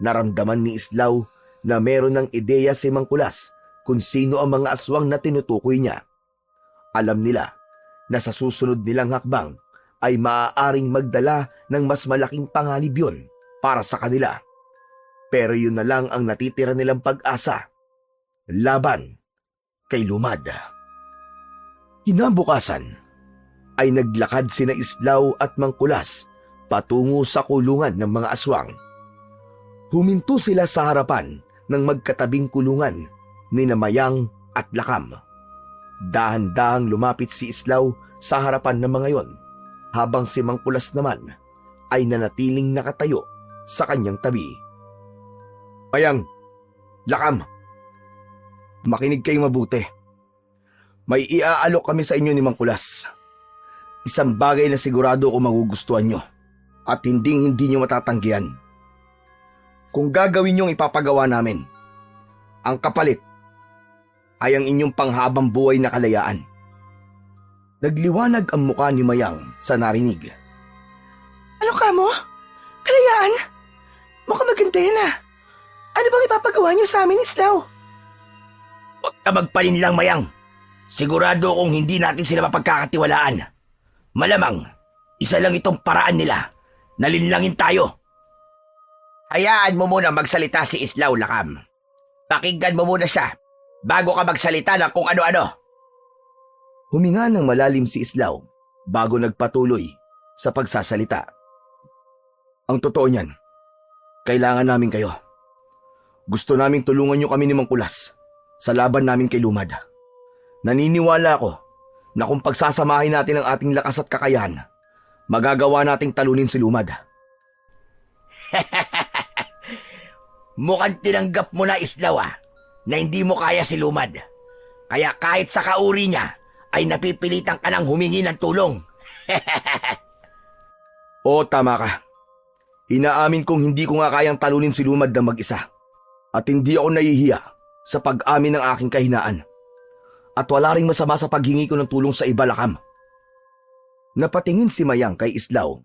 naramdaman ni Islaw na meron ng ideya si Mangkulas kung sino ang mga aswang na tinutukoy niya. Alam nila na sa susunod nilang hakbang ay maaaring magdala ng mas malaking panganib yun para sa kanila. Pero yun na lang ang natitira nilang pag-asa. Laban kay Lumad. Kinabukasan ay naglakad sina Islaw at Mangkulas patungo sa kulungan ng mga aswang. Huminto sila sa harapan ng magkatabing kulungan ni Mayang at Lakam. Dahan-dahang lumapit si Islaw sa harapan ng mga yon, habang si Mangkulas naman ay nanatiling nakatayo sa kanyang tabi. Mayang, Lakam, makinig kayong mabuti. May iaalok kami sa inyo ni Mangkulas. Isang bagay na sigurado ko magugustuhan nyo at hindi nyo matatanggihan. Kung gagawin nyo ipapagawa namin, ang kapalit ay ang inyong panghabang buhay na kalayaan. Nagliwanag ang mukha ni Mayang sa narinig. Ano ka mo? Kalayaan? Mukhang maganda yan ah. Ano bang ipapagawa niyo sa amin, Islaw? Huwag ka magpalin lang, Mayang. Sigurado kung hindi natin sila mapagkakatiwalaan. Malamang, isa lang itong paraan nila. Nalinlangin tayo. Hayaan mo muna magsalita si Islaw, Lakam. Pakinggan mo muna siya bago ka magsalita ng kung ano-ano. Huminga ng malalim si Islaw bago nagpatuloy sa pagsasalita. Ang totoo niyan, kailangan namin kayo. Gusto naming tulungan niyo kami ni Mangkulas sa laban namin kay Lumad. Naniniwala ako na kung pagsasamahin natin ang ating lakas at kakayahan, magagawa nating talunin si Lumad. Mukhang tinanggap mo na, Islaw, na hindi mo kaya si Lumad. Kaya kahit sa kauri niya, ay napipilitan ka ng humingi ng tulong. Oo, tama ka. Inaamin kong hindi ko nga kayang talunin si Lumad na mag-isa. At hindi ako nahihiya sa pag-amin ng aking kahinaan. At wala ring masama sa paghingi ko ng tulong sa iba, Lakam. Napatingin si Mayang kay Islaw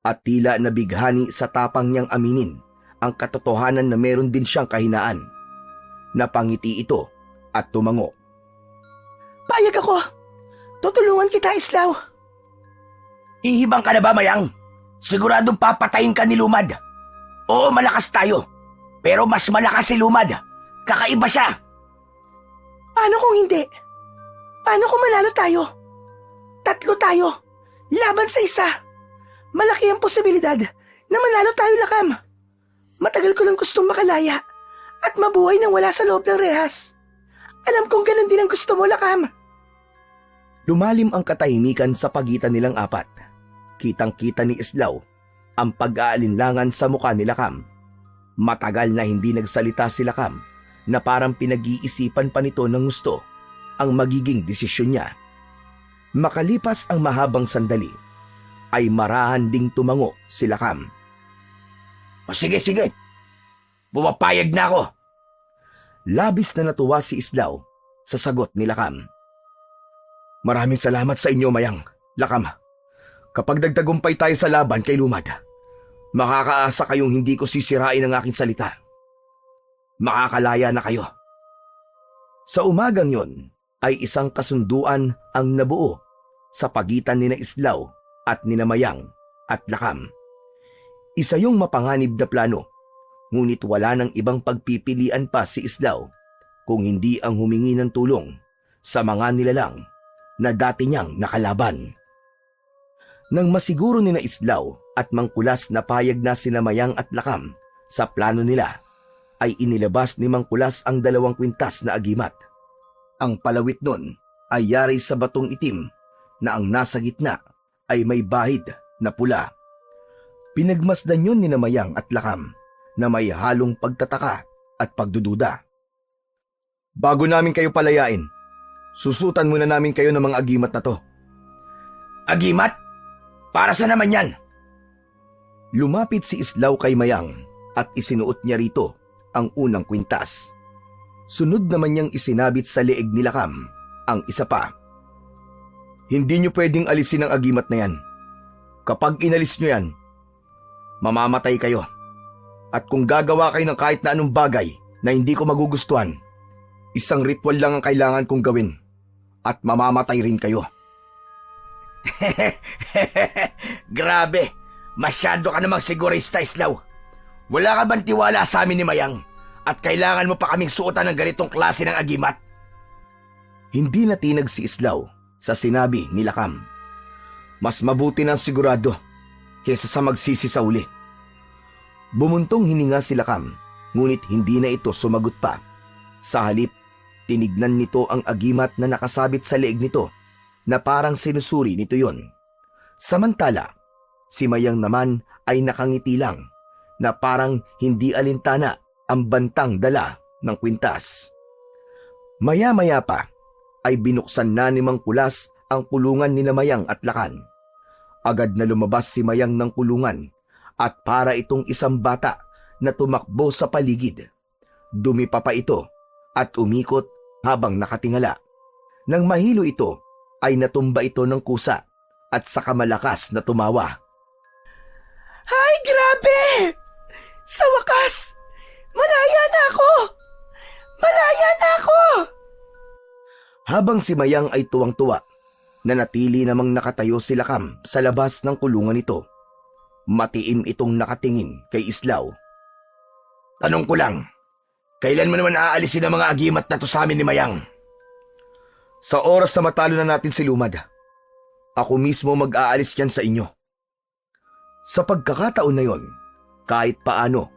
at tila nabighani sa tapang niyang aminin ang katotohanan na meron din siyang kahinaan. Napangiti ito at tumango. Payag ako. Tutulungan kita, Islaw. Ihibang ka na ba, Mayang? Siguradong papatayin ka ni Lumad. Oo, malakas tayo. Pero mas malakas si Lumad. Kakaiba siya. Paano kung hindi? Paano kung manalo tayo? 3 tayo. Laban sa isa. Malaki ang posibilidad na manalo tayo, Lakam. Matagal ko lang gustong makalaya at mabuhay nang wala sa loob ng rehas. Alam kong ganun din ang gusto mo, Lakam. Lumalim ang katahimikan sa pagitan nilang apat. Kitang-kita ni Islaw ang pag-aalinlangan sa mukha ni Lakam. Matagal na hindi nagsalita si Lakam na parang pinag-iisipan pa nito ng gusto ang magiging desisyon niya. Makalipas ang mahabang sandali, ay marahan ding tumango si Lakam. O sige. Pumapayag na ako. Labis na natuwa si Islaw sa sagot ni Lakam. Maraming salamat sa inyo, Mayang. Lakam, kapag nagtagumpay tayo sa laban kay Lumad, makakaasa kayong hindi ko sisirain ang aking salita. Makakalaya na kayo. Sa umagang yon ay isang kasunduan ang nabuo sa pagitan ni Islaw at ni Mayang at Lakam. Isa yung mapanganib na plano, ngunit wala nang ibang pagpipilian pa si Islaw kung hindi ang humingi ng tulong sa mga nilalang na dati niyang nakalaban. Nang masiguro ni Islaw at Mangkulas na payag na sina Mayang at Lakam sa plano nila, ay inilabas ni Mangkulas ang 2 kwintas na agimat. Ang palawit nun ay yari sa batong itim na ang nasa gitna ay may bahid na pula. Pinagmasdan yun ni Mayang at Lakam na may halong pagtataka at pagdududa. Bago namin kayo palayain, susutan muna namin kayo ng mga agimat na to. Agimat? Para sa naman yan? Lumapit si Islaw kay Mayang at isinuot niya rito ang unang kwintas. Sunod naman niyang isinabit sa leeg ni Lakam ang isa pa. Hindi niyo pwedeng alisin ang agimat na yan. Kapag inalis niyo yan, mamamatay kayo. At kung gagawa kayo ng kahit na anong bagay na hindi ko magugustuhan, isang ritual lang ang kailangan kong gawin at mamamatay rin kayo. Grabe, masyado ka namang sigurista, Islaw. Wala ka bang tiwala sa amin ni Mayang at kailangan mo pa kaming suotan ng ganitong klase ng agimat? Hindi natinag si Islaw sa sinabi ni Lakam. Mas mabuti ng sigurado kaysa sa magsisi sa uli. Bumuntong hininga si Lakam, ngunit hindi na ito sumagot pa. Sa halip, tinignan nito ang agimat na nakasabit sa leeg nito na parang sinusuri nito yon. Samantala, si Mayang naman ay nakangiti lang na parang hindi alintana ang bantang dala ng kwintas. Maya-maya pa ay binuksan na ni Mangkulas ang kulungan ni Mayang at Lakan. Agad na lumabas si Mayang ng kulungan at para itong isang bata na tumakbo sa paligid. Dumipa pa ito at umikot habang nakatingala. Nang mahilo ito, ay natumba ito ng kusa at saka malakas na tumawa. Ay, grabe! Sa wakas, malaya na ako! Malaya na ako! Habang si Mayang ay tuwang-tuwa, nanatili namang nakatayo si Lakam sa labas ng kulungan nito. Matiim itong nakatingin kay Islaw. Tanong ko lang, kailan mo naman aalisin ang mga agimat na to sa amin ni Mayang? Sa oras na matalo na natin si Lumad, ako mismo mag-aalis yan sa inyo. Sa pagkakataon na yon, kahit paano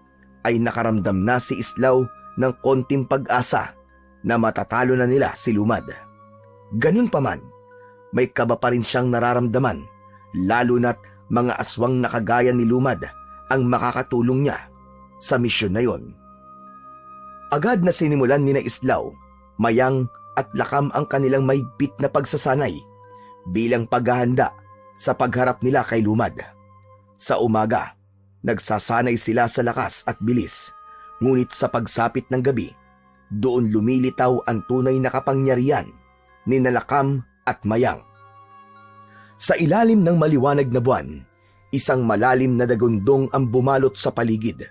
ay nakaramdam na si Islaw ng konting pag-asa na matatalo na nila si Lumad. Ganun pa man, may kaba pa rin siyang nararamdaman, lalo na't mga aswang na kagaya ni Lumad ang makakatulong niya sa misyon na yon. Agad na sinimulan ni na Islaw, Mayang at Lakam ang kanilang mahigpit na pagsasanay bilang paghahanda sa pagharap nila kay Lumad. Sa umaga, nagsasanay sila sa lakas at bilis, ngunit sa pagsapit ng gabi, doon lumilitaw ang tunay na kapangyarihan ni Lakam at Mayang. Sa ilalim ng maliwanag na buwan, isang malalim na dagundong ang bumalot sa paligid.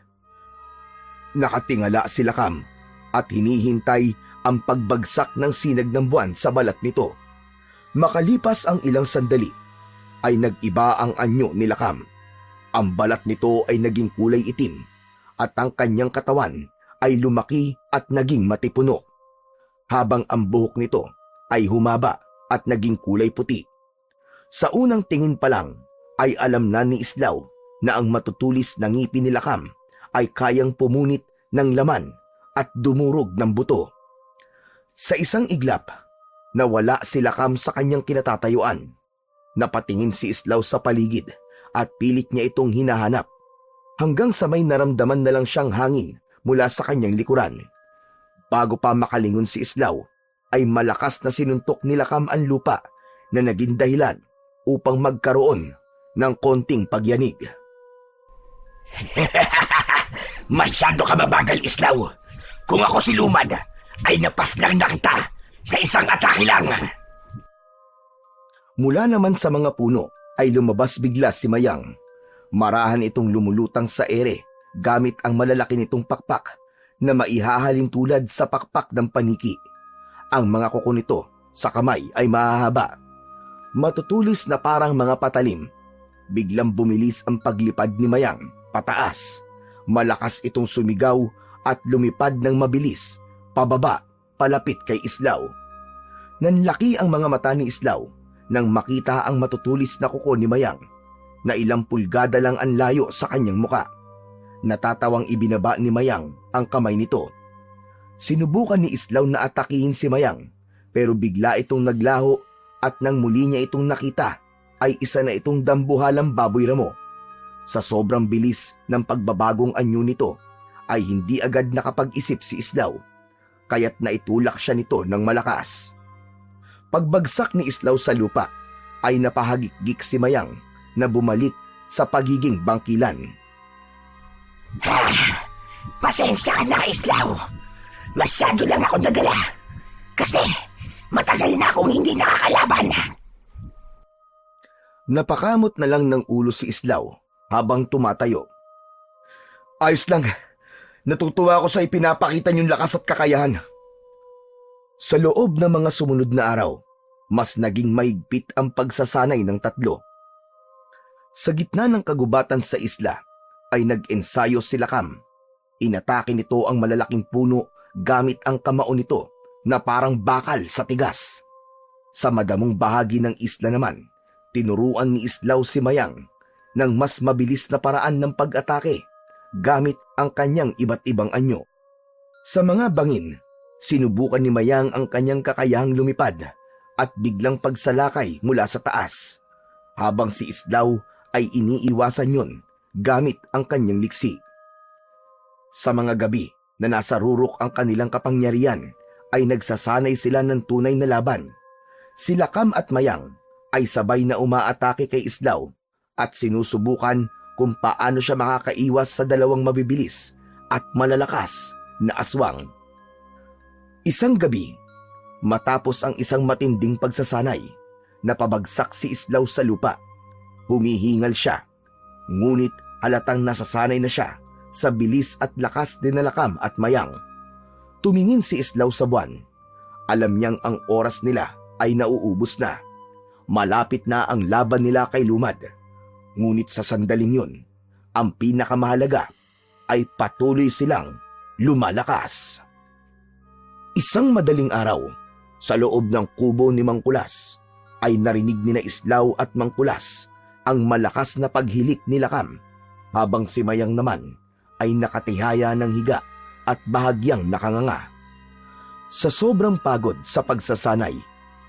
Nakatingala si Lakam at hinihintay ang pagbagsak ng sinag ng buwan sa balat nito. Makalipas ang ilang sandali, ay nag-iba ang anyo ni Lakam. Ang balat nito ay naging kulay itim at ang kanyang katawan ay lumaki at naging matipuno, habang ang buhok nito ay humaba at naging kulay puti. Sa unang tingin pa lang ay alam na ni Islaw na ang matutulis na ngipin ni Lakam ay kayang pumunit ng laman at dumurog ng buto. Sa isang iglap, nawala si Lakam sa kanyang kinatatayuan. Napatingin si Islaw sa paligid at pilit niya itong hinahanap, hanggang sa may naramdaman na lang siyang hangin mula sa kanyang likuran. Bago pa makalingon si Islaw, ay malakas na sinuntok ni Lakam ang lupa na naging dahilan upang magkaroon ng konting pagyanig. Masyado ka mabagal, Islaw. Kung ako si Lumad, ay napaslang na kita sa isang atake lang. Mula naman sa mga puno ay lumabas bigla si Mayang. Marahan itong lumulutang sa ere gamit ang malalaki nitong pakpak na maihahalin tulad sa pakpak ng paniki. Ang mga kuko nito sa kamay ay mahahaba, matutulis na parang mga patalim. Biglang bumilis ang paglipad ni Mayang pataas. Malakas itong sumigaw at lumipad ng mabilis pababa palapit kay Islaw. Nanlaki ang mga mata ni Islaw nang makita ang matutulis na kuko ni Mayang na ilang pulgada lang ang layo sa kanyang muka. Natatawang ibinaba ni Mayang ang kamay nito. Sinubukan ni Islaw na atakihin si Mayang, pero bigla itong naglaho at nang muli niya itong nakita ay isa na itong dambuhalang baboy ramo. Sa sobrang bilis ng pagbabagong anyo nito ay hindi agad nakapag-isip si Islaw, kaya't naitulak siya nito ng malakas. Pagbagsak ni Islaw sa lupa ay napahagikgik si Mayang na bumalik sa pagiging bangkilan. Pasensya ka na, Islaw. Masyado lang ako nadala kasi matagal na akong hindi nakakalaban. Napakamot na lang ng ulo si Islaw habang tumatayo. Ayos lang. Natutuwa ako sa ipinapakita niyong lakas at kakayahan. Sa loob ng mga sumunod na araw, mas naging mahigpit ang pagsasanay ng tatlo. Sa gitna ng kagubatan sa isla, ay nag-ensayo si Lakam. Inatake nito ang malalaking puno gamit ang kamao nito na parang bakal sa tigas. Sa madamong bahagi ng isla naman, tinuruan ni Islaw si Mayang ng mas mabilis na paraan ng pag-atake gamit ang kanyang iba't ibang anyo. Sa mga bangin, sinubukan ni Mayang ang kanyang kakayahang lumipad at biglang pagsalakay mula sa taas, habang si Islaw ay iniiwasan yon gamit ang kanyang liksi. Sa mga gabi na nasa rurok ang kanilang kapangyarihan, ay nagsasanay sila ng tunay na laban. Si Lakam at Mayang ay sabay na umaatake kay Islaw at sinusubukan kung paano siya makakaiwas sa dalawang mabibilis at malalakas na aswang. Isang gabi, matapos ang isang matinding pagsasanay, napabagsak si Islaw sa lupa. Humihingal siya, ngunit halatang nasasanay na siya sa bilis at lakas din na Lakam at Mayang. Tumingin si Islaw sa buwan. Alam niyang ang oras nila ay nauubos na. Malapit na ang laban nila kay Lumad. Ngunit sa sandaling yun, ang pinakamahalaga ay patuloy silang lumalakas. Isang madaling araw, sa loob ng kubo ni Mangkulas, ay narinig ni na Islaw at Mangkulas ang malakas na paghilik ni Lakam, habang si Mayang naman ay nakatihaya ng higa at bahagyang nakanganga. Sa sobrang pagod sa pagsasanay,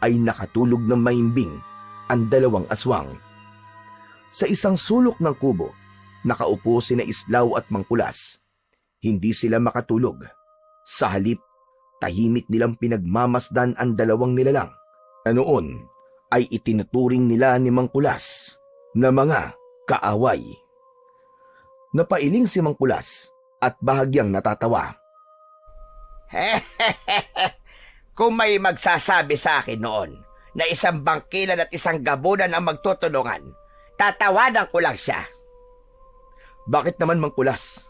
ay nakatulog ng mahimbing ang dalawang aswang. Sa isang sulok ng kubo, nakaupo sina Islaw at Mangkulas. Hindi sila makatulog. Sa halip, tahimik nilang pinagmamasdan ang dalawang nilalang na noon ay itinuturing nila ni Mangkulas na mga kaaway. Napailing si Mangkulas at bahagyang natatawa. Kung may magsasabi sa akin noon na isang bangkilan at isang gabunan ang magtutulungan, tatawanan ko lang siya. Bakit naman, Mangkulas?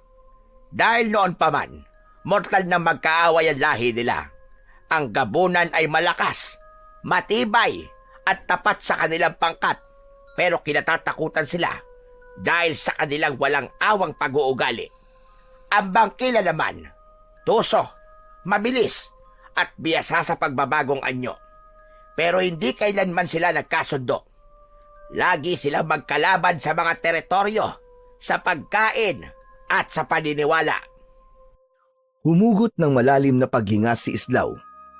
Dahil noon pa man, mortal na magkaaway ang lahi nila. Ang gabunan ay malakas, matibay, at tapat sa kanilang pangkat, pero kinatatakutan sila dahil sa kanilang walang awang pag-uugali. Ang bangkila naman, tuso, mabilis, at biyasa sa pagbabagong anyo. Pero hindi kailanman sila nagkasundo. Lagi silang magkalaban sa mga teritoryo, sa pagkain, at sa paniniwala. Humugot ng malalim na paghinga si Islaw,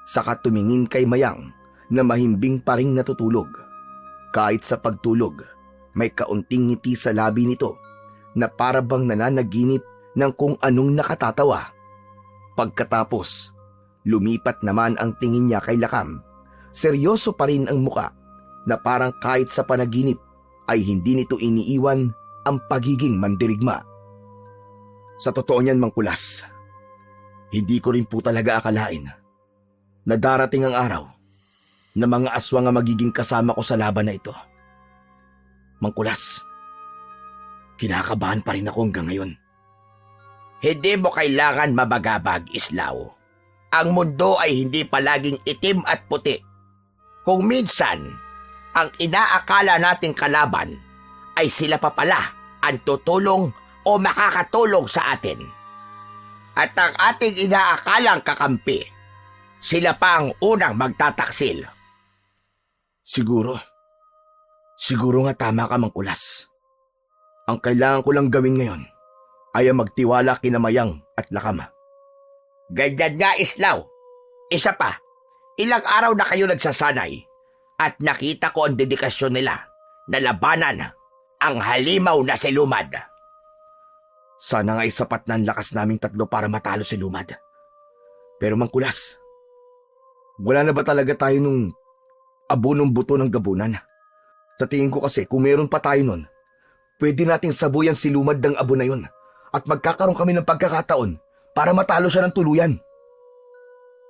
saka tumingin kay Mayang na mahimbing pa ring natutulog. Kahit sa pagtulog, may kaunting ngiti sa labi nito na para bang nananaginip ng kung anong nakatatawa. Pagkatapos, lumipat naman ang tingin niya kay Lakam. Seryoso pa rin ang muka na parang kahit sa panaginip ay hindi nito iniiwan ang pagiging mandirigma. Sa totoo niyan, Mangkulas, hindi ko rin po talaga akalain na darating ang araw na mga aswang ang magiging kasama ko sa laban na ito. Mangkulas, kinakabahan pa rin ako hanggang ngayon. Hindi mo kailangan mabagabag, Islaw. Ang mundo ay hindi palaging itim at puti. Kung minsan, ang inaakala nating kalaban ay sila pa pala ang tutulong o makakatulong sa atin. At ang ating inaakalang kakampi, sila pa ang unang magtataksil. Siguro nga tama ka, Mangkulas. Ang kailangan ko lang gawin ngayon ay ang magtiwala kina Mayang at Lakam. Ganyan nga, Islaw. Isa pa, ilang araw na kayo nagsasanay at nakita ko ang dedikasyon nila na labanan ang halimaw na si Lumad. Sana nga sapat na ang lakas naming tatlo para matalo si Lumad. Pero Mangkulas, wala na ba talaga tayo nung abunong buto ng gabunan? Sa tingin ko kasi kung meron pa tayo nun, pwede nating sabuyan si Lumad ng abo na yun at magkakaroon kami ng pagkakataon para matalo siya ng tuluyan.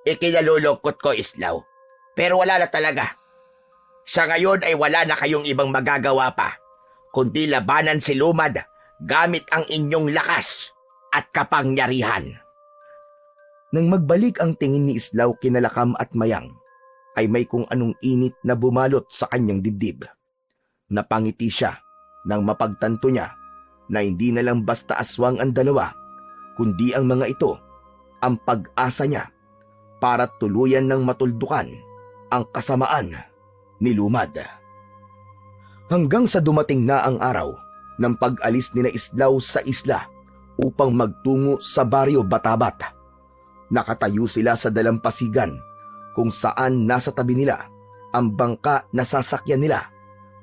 Ikinalulungkot ko, Islaw, pero wala na talaga. Sa ngayon ay wala na kayong ibang magagawa pa, kundi labanan si Lumad gamit ang inyong lakas at kapangyarihan. Nang magbalik ang tingin ni Islaw kina Lakam at Mayang, ay may kung anong init na bumalot sa kanyang dibdib. Napangiti siya nang mapagtanto niya na hindi na lang basta aswang ang dalawa, kundi ang mga ito ang pag-asa niya para tuluyan ng matuldukan ang kasamaan ni Lumad. Hanggang sa dumating na ang araw ng pag-alis ni na Islaw sa isla upang magtungo sa baryo Batabat. Nakatayo sila sa dalampasigan kung saan nasa tabi nila ang bangka na sasakyan nila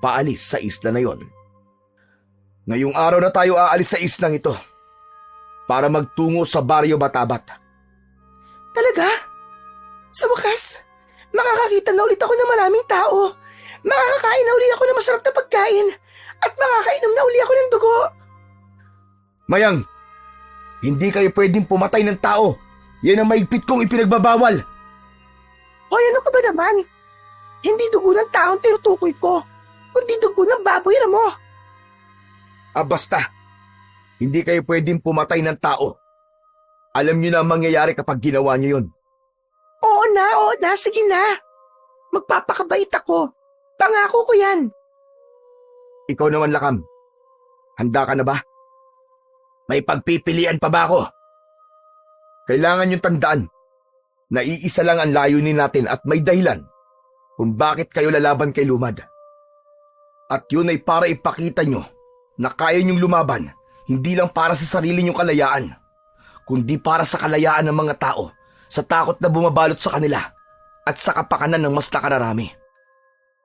paalis sa isla na yon. Ngayong araw na tayo aalis sa islang ito para magtungo sa baryo Batabat. Talaga? Sa wakas, makakakita na ulit ako ng maraming tao. Makakakain na ulit ako ng masarap na pagkain at makakainom na ulit ako ng dugo. Mayang, hindi kayo pwedeng pumatay ng tao. Yan ang maigpit kong ipinagbabawal. Hoy, ano ka ba naman? Hindi dugo ng taong tinutukoy ko, kundi dugo ng baboy na mo. Basta, hindi kayo pwedeng pumatay ng tao. Alam niyo na ang mangyayari kapag ginawa niyo yun. Oo na, sige na. Magpapakabait ako. Pangako ko yan. Ikaw naman, Lakam. Handa ka na ba? May pagpipilian pa ba ako? Kailangan yung tandaan na iisa lang ang layunin natin at may dahilan kung bakit kayo lalaban kay Lumad. At yun ay para ipakita nyo na kaya nyong lumaban hindi lang para sa sarili nyong kalayaan, kundi para sa kalayaan ng mga tao sa takot na bumabalot sa kanila at sa kapakanan ng mas nakararami.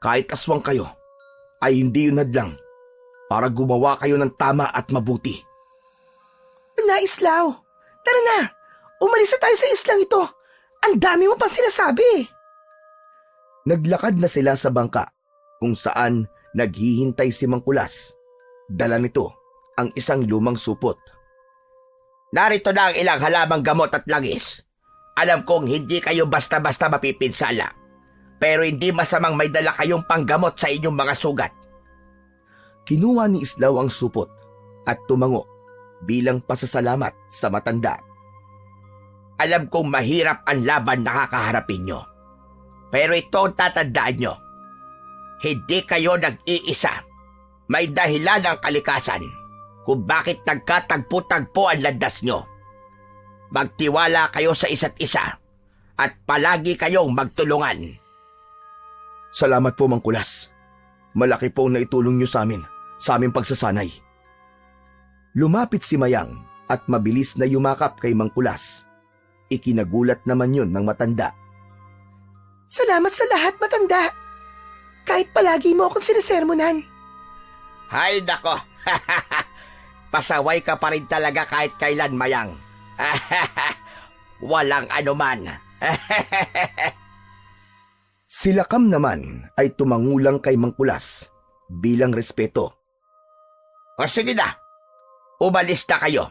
Kahit aswang kayo, ay hindi yun hadlang para gumawa kayo ng tama at mabuti. Na, Islaw. Tara na. Umalis na tayo sa islang ito. Ang dami mo pang sinasabi. Naglakad na sila sa bangka kung saan naghihintay si Mangkulas. Dala nito ang isang lumang supot. Narito na ang ilang halamang gamot at langis. Alam kong hindi kayo basta-basta mapipinsala. Pero hindi masamang may dala kayong panggamot sa inyong mga sugat. Kinuha ni Islaw ang supot at tumango bilang pasasalamat sa matanda. Alam kong mahirap ang laban na kakaharapin nyo. Pero ito ang tatandaan nyo. Hindi kayo nag-iisa. May dahilan ang kalikasan kung bakit nagkatagpo-tagpo ang landas nyo. Magtiwala kayo sa isa't isa at palagi kayong magtulungan. Salamat po, Mangkulas. Malaki po ang naitulong niyo sa aming pagsasanay. Lumapit si Mayang at mabilis na yumakap kay Mangkulas. Ikinagulat naman yun ng matanda. Salamat sa lahat, matanda. Kahit palagi mo akong sinisermonan. Hay nako, pasaway ka pa rin talaga kahit kailan, Mayang. Walang anuman. Si Lakam naman ay tumangulang kay Mangkulas bilang respeto. O sige na, umalis na kayo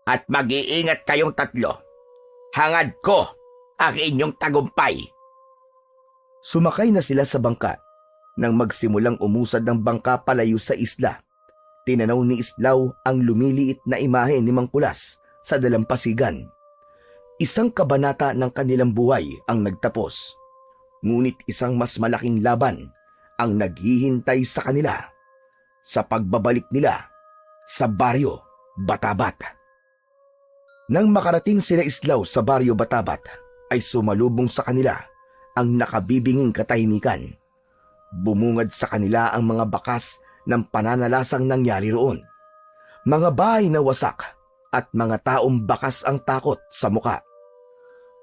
at mag-iingat kayong tatlo. Hangad ko ang inyong tagumpay. Sumakay na sila sa bangka. Nang magsimulang umusad ng bangka palayo sa isla, tinanaw ni Islaw ang lumiliit na imahe ni Mangkulas sa dalampasigan. Isang kabanata ng kanilang buhay ang nagtapos. Ngunit isang mas malaking laban ang naghihintay sa kanila sa pagbabalik nila sa Baryo Batabat. Nang makarating sila Islaw sa Baryo Batabat, ay sumalubong sa kanila ang nakabibinging katahimikan. Bumungad sa kanila ang mga bakas ng pananalasang nangyari roon. Mga bahay na wasak at mga taong bakas ang takot sa muka.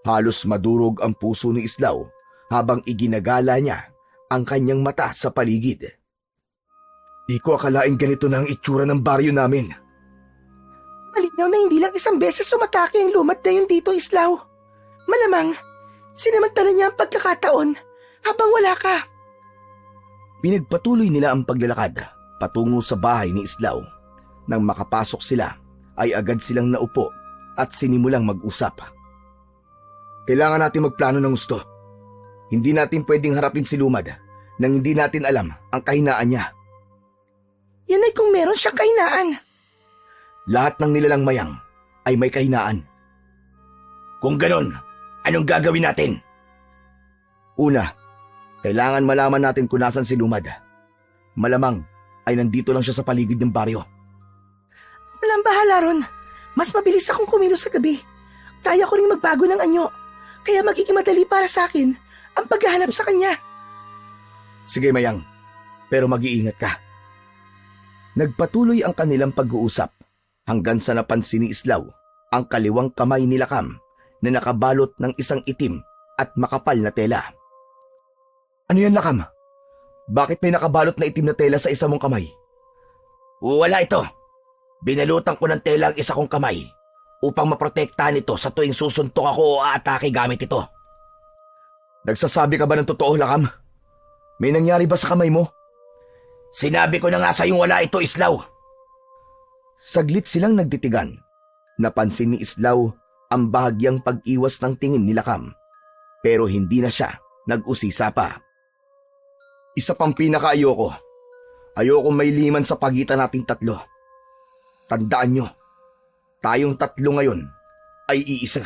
Halos madurog ang puso ni Islaw habang iginagala niya ang kanyang mata sa paligid. Di ko akalaing ganito na ang itsura ng baryo namin. Malinaw na hindi lang isang beses sumatake ang lumat na yun dito, Islaw. Malamang, sinamantala niya ang pagkakataon habang wala ka. Pinagpatuloy nila ang paglalakad patungo sa bahay ni Islaw. Nang makapasok sila, ay agad silang naupo at sinimulang mag-usap. Kailangan natin magplano ng gusto. Hindi natin pwedeng harapin si Lumad nang hindi natin alam ang kahinaan niya. Yan ay kung meron siyang kahinaan. Lahat ng nilalang Mayang ay may kahinaan. Kung ganon, anong gagawin natin? Una, kailangan malaman natin kung nasan si Lumad. Malamang ay nandito lang siya sa paligid ng baryo. Walang bahala ron. Mas mabilis akong kumilos sa gabi. Kaya ko ring magbago ng anyo. Kaya magiging madali para sa akin ang paghahanap sa kanya. Sige, Mayang, pero mag-iingat ka. Nagpatuloy ang kanilang pag-uusap hanggang sa napansin ni Islaw ang kaliwang kamay ni Lakam na nakabalot ng isang itim at makapal na tela. Ano yan, Lakam? Bakit may nakabalot na itim na tela sa isa mong kamay? Wala ito. Binalutan ko ng tela ang isa kong kamay upang maprotektahan ito sa tuwing susuntok ako o aatake gamit ito. Nagsasabi ka ba ng totoo, Lakam? May nangyari ba sa kamay mo? Sinabi ko na nga sa'yong wala ito, Islaw. Saglit silang nagtitigan. Napansin ni Islaw ang bahagyang pag-iwas ng tingin ni Lakam. Pero hindi na siya nag-usisa pa. Isa pang pinaka-ayoko. Ayoko may liman sa pagitan nating tatlo. Tandaan nyo, tayong tatlo ngayon ay iisa.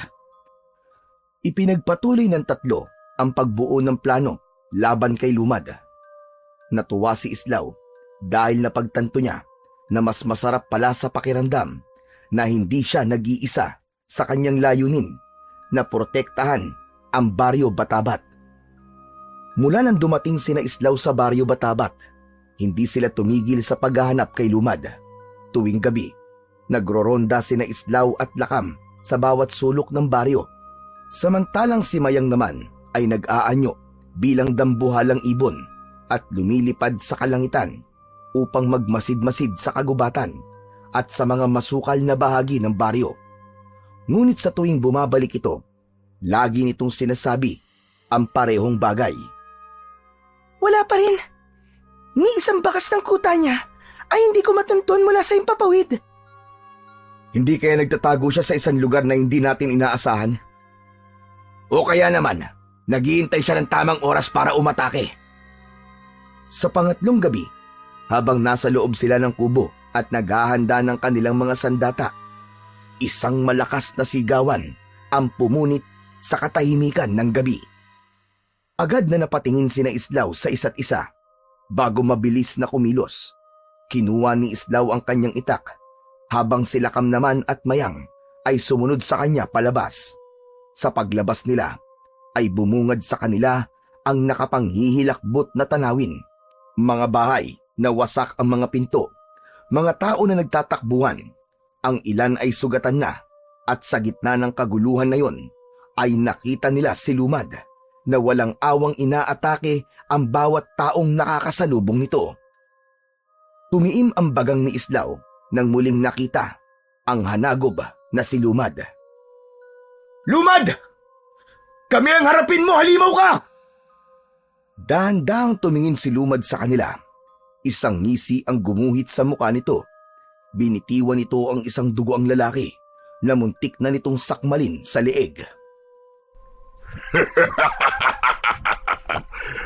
Ipinagpatuloy ng tatlo ang pagbuo ng plano laban kay Lumad. Natuwa si Islaw dahil napagtanto niya na mas masarap pala sa pakiramdam na hindi siya nag-iisa sa kanyang layunin na protektahan ang Baryo Batabat. Mula nang dumating sina Islaw sa Baryo Batabat, hindi sila tumigil sa paghahanap kay Lumad. Tuwing gabi, nagroronda sina Islaw at Lakam sa bawat sulok ng baryo. Samantalang si Mayang naman ay nag-aanyo bilang dambuhalang ibon at lumilipad sa kalangitan upang magmasid-masid sa kagubatan at sa mga masukal na bahagi ng baryo. Ngunit sa tuwing bumabalik ito, lagi nitong sinasabi ang parehong bagay. Wala pa rin. Ni isang bakas ng kuta niya ay hindi ko matuntun mula sa impapawid. Hindi kaya nagtatago siya sa isang lugar na hindi natin inaasahan? O kaya naman, naghihintay siya ng tamang oras para umatake? Sa pangatlong gabi, habang nasa loob sila ng kubo at naghahanda ng kanilang mga sandata, isang malakas na sigawan ang pumunit sa katahimikan ng gabi. Agad na napatingin sina Islaw sa isa't isa. Bago mabilis na kumilos, kinuha ni Islaw ang kanyang itak, habang si Lakam naman at Mayang ay sumunod sa kanya palabas. Sa paglabas nila, ay bumungad sa kanila ang nakapanghihilakbot na tanawin. Mga bahay na wasak ang mga pinto, mga tao na nagtatakbuhan, ang ilan ay sugatan na, at sa gitna ng kaguluhan na yon, ay nakita nila si Lumad na walang awang inaatake ang bawat taong nakakasalubong nito. Tumiim ang bagang ni Islaw nang muling nakita ang hanagob na si Lumad. Lumad! Kami ang harapin mo, halimaw ka! Dahan-dahang tumingin si Lumad sa kanila. Isang ngisi ang gumuhit sa mukha nito. Binitiwan nito ang isang dugoang lalaki na muntik na nitong sakmalin sa leeg.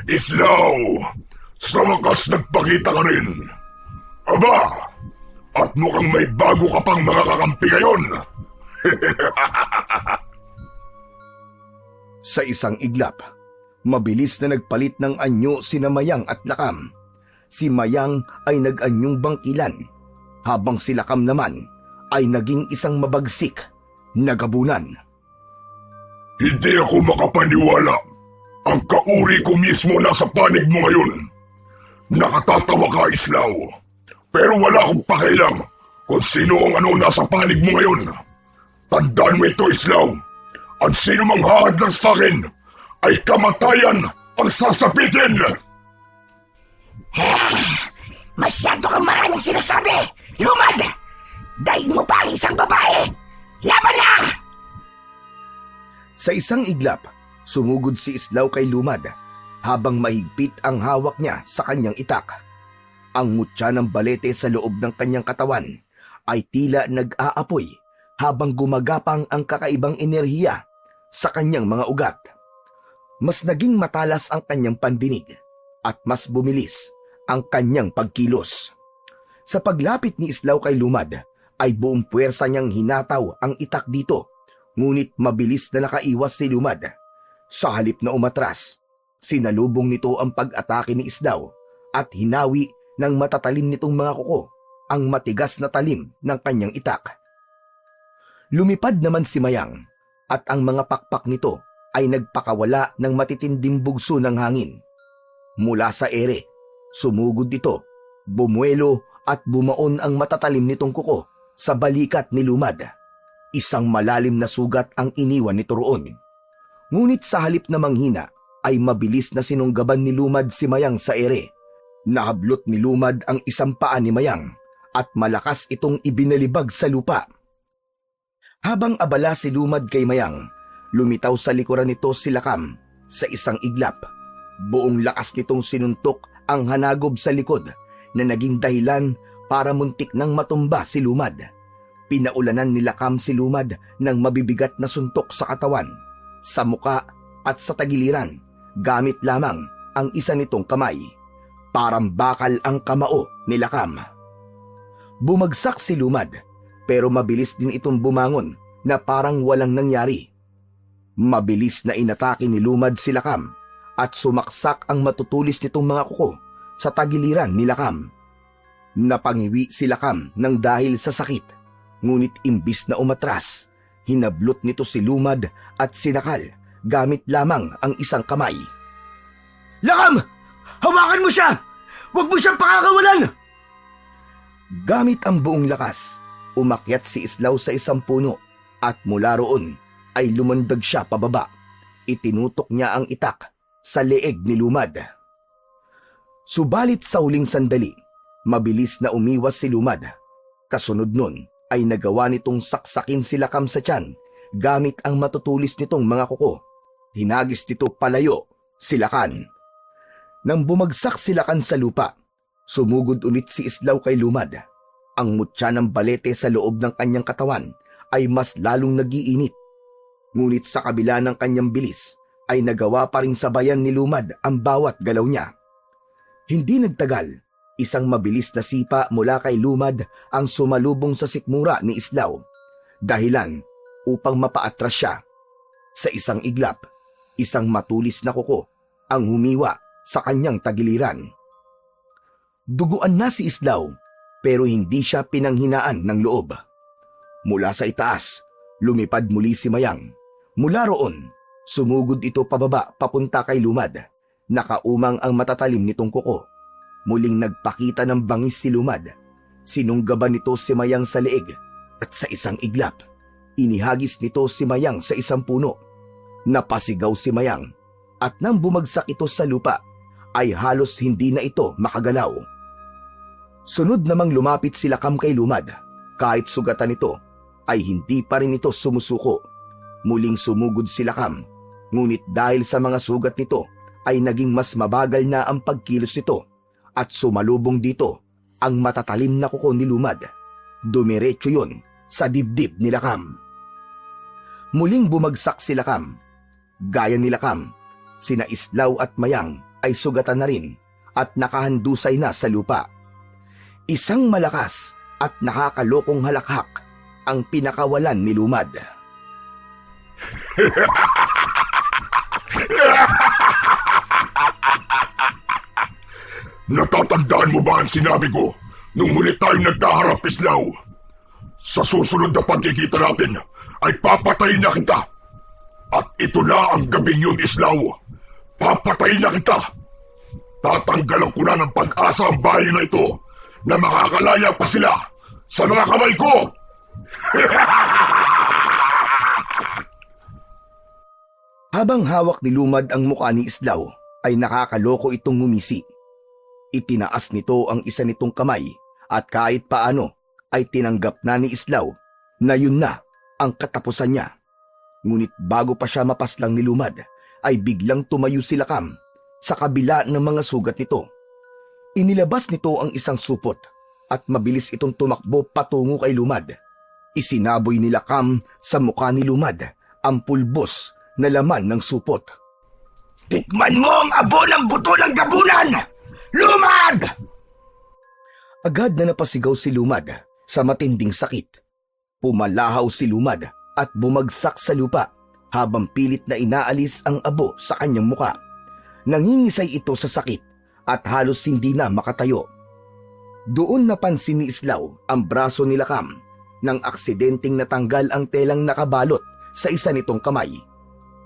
Islaw! Sa wakas nagpakita ka rin. Aba! At mukhang may bago ka pang mga kakampi ngayon. Sa isang iglap, mabilis na nagpalit ng anyo sina Mayang at Lakam. Si Mayang ay nag-anyong bangkilan, habang si Lakam naman ay naging isang mabagsik na gabunan. Hindi ako makapaniwala. Ang kauri ko mismo nasa panig mo ngayon. Nakatatawa ka, Islaw. Pero wala akong pakialam kung sino ang ano nasa panig mo ngayon. Tandaan mo ito, Islaw. Ang sino mang hahadlang sa akin ay kamatayan ang sasapitin. Masyado kang maraming sinasabi! Lumad! Dahin mo pa ang isang babae! Laban na! Sa isang iglap, sumugod si Islaw kay Lumad habang mahigpit ang hawak niya sa kanyang itak. Ang mutya ng balete sa loob ng kanyang katawan ay tila nag-aapoy habang gumagapang ang kakaibang enerhiya sa kanyang mga ugat. Mas naging matalas ang kanyang pandinig at mas bumilis ang kanyang pagkilos. Sa paglapit ni Islaw kay Lumad, ay buong puwersa niyang hinataw ang itak dito, ngunit mabilis na nakaiwas si Lumad. Sa halip na umatras, sinalubong nito ang pag-atake ni Islaw at hinawi ng matatalim nitong mga kuko ang matigas na talim ng kanyang itak. Lumipad naman si Mayang at ang mga pakpak nito ay nagpakawala ng matitinding bugso ng hangin. Mula sa ere, sumugod ito, bumuelo at bumaon ang matatalim nitong kuko sa balikat ni Lumad. Isang malalim na sugat ang iniwan nito roon. Ngunit sa halip na manghina ay mabilis na sinunggaban ni Lumad si Mayang sa ere. Nahablot ni Lumad ang isang paa ni Mayang at malakas itong ibinalibag sa lupa. Habang abala si Lumad kay Mayang, lumitaw sa likuran nito si Lakam sa isang iglap. Buong lakas nitong sinuntok ang hanagob sa likod na naging dahilan para muntik nang matumba si Lumad. Pinaulanan ni Lakam si Lumad ng mabibigat na suntok sa katawan, sa muka at sa tagiliran, gamit lamang ang isa nitong kamay. Parang bakal ang kamao ni Lakam. Bumagsak si Lumad, pero mabilis din itong bumangon na parang walang nangyari. Mabilis na inatake ni Lumad si Lakam at sumaksak ang matutulis nitong mga kuko sa tagiliran ni Lakam. Napangiwi si Lakam ng dahil sa sakit, ngunit imbis na umatras, hinablot nito si Lumad at sinakal gamit lamang ang isang kamay. Lakam! Hawakan mo siya! Huwag mo siyang pakakawalan! Gamit ang buong lakas, umakyat si Islaw sa isang puno at mula roon ay lumandag siya pababa. Itinutok niya ang itak sa leeg ni Lumad. Subalit sa huling sandali, Mabilis na umiwas si Lumad. Kasunod nun ay nagawa nitong saksakin si Lakam sa tiyan gamit ang matutulis nitong mga kuko. Hinagis nito palayo si Lakan. Nang bumagsak si Lakan sa lupa, sumugod ulit si Islaw kay Lumad. Ang mutya ng balete sa loob ng kanyang katawan ay mas lalong nagiinit. Ngunit sa kabila ng kanyang bilis ay nagawa pa rin sabayan ni Lumad ang bawat galaw niya. Hindi nagtagal, isang mabilis na sipa mula kay Lumad ang sumalubong sa sikmura ni Islaw. Dahilan upang mapaatras siya. Sa isang iglap, isang matulis na kuko ang humiwa sa kanyang tagiliran. Duguan na si Islaw pero hindi siya pinanghinaan ng loob. Mula sa itaas, lumipad muli si Mayang. Mula roon, sumugod ito pababa papunta kay Lumad. Nakaumang ang matatalim nitong kuko. Muling nagpakita ng bangis si Lumad. Sinunggaban nito si Mayang sa leeg at sa isang iglap, inihagis nito si Mayang sa isang puno. Napasigaw si Mayang at nang bumagsak ito sa lupa ay halos hindi na ito makagalaw. Sunod namang lumapit si Lakam kay Lumad. Kahit sugatan nito ay hindi pa rin ito sumusuko. Muling sumugod si Lakam, ngunit dahil sa mga sugat nito ay naging mas mabagal na ang pagkilos nito at sumalubong dito ang matatalim na kuko ni Lumad. Dumiretso yun sa dibdib ni Lakam. Muling bumagsak si Lakam. Gaya ni Lakam, sina Islaw at Mayang ay sugatan na rin at nakahandusay na sa lupa. Isang malakas at nakakalokong halakhak ang pinakawalan ni Lumad. Natatandaan mo ba ang sinabi ko nung muli tayong nagkaharap, Islaw? Sa susunod na pagkikita natin ay papatayin na kita. At ito na ang gabing yun, Islaw. Papatayin na kita. Tatanggalan ko na ng pag-asa ang bahay na ito na makakalaya pa sila sa mga kamay ko. Habang hawak ni Lumad ang mukha ni Islaw, ay nakakaloko itong ngumisi. Itinaas nito ang isa nitong kamay at kahit paano ay tinanggap na ni Islaw na yun na ang katapusan niya. Ngunit bago pa siya mapaslang ni Lumad, ay biglang tumayo si Lakam sa kabila ng mga sugat nito. Inilabas nito ang isang supot at mabilis itong tumakbo patungo kay Lumad. Isinaboy ni Lakam sa mukha ni Lumad ang pulbos na laman ng supot. Tikman mo ang abo ng buto ng gabunan! Lumad! Agad na napasigaw si Lumad sa matinding sakit. Pumalahaw si Lumad at bumagsak sa lupa habang pilit na inaalis ang abo sa kanyang muka. Nangingisay ito sa sakit at halos hindi na makatayo. Doon napansin ni Islaw ang braso ni Lakam nang aksidenteng natanggal ang telang nakabalot sa isa nitong kamay.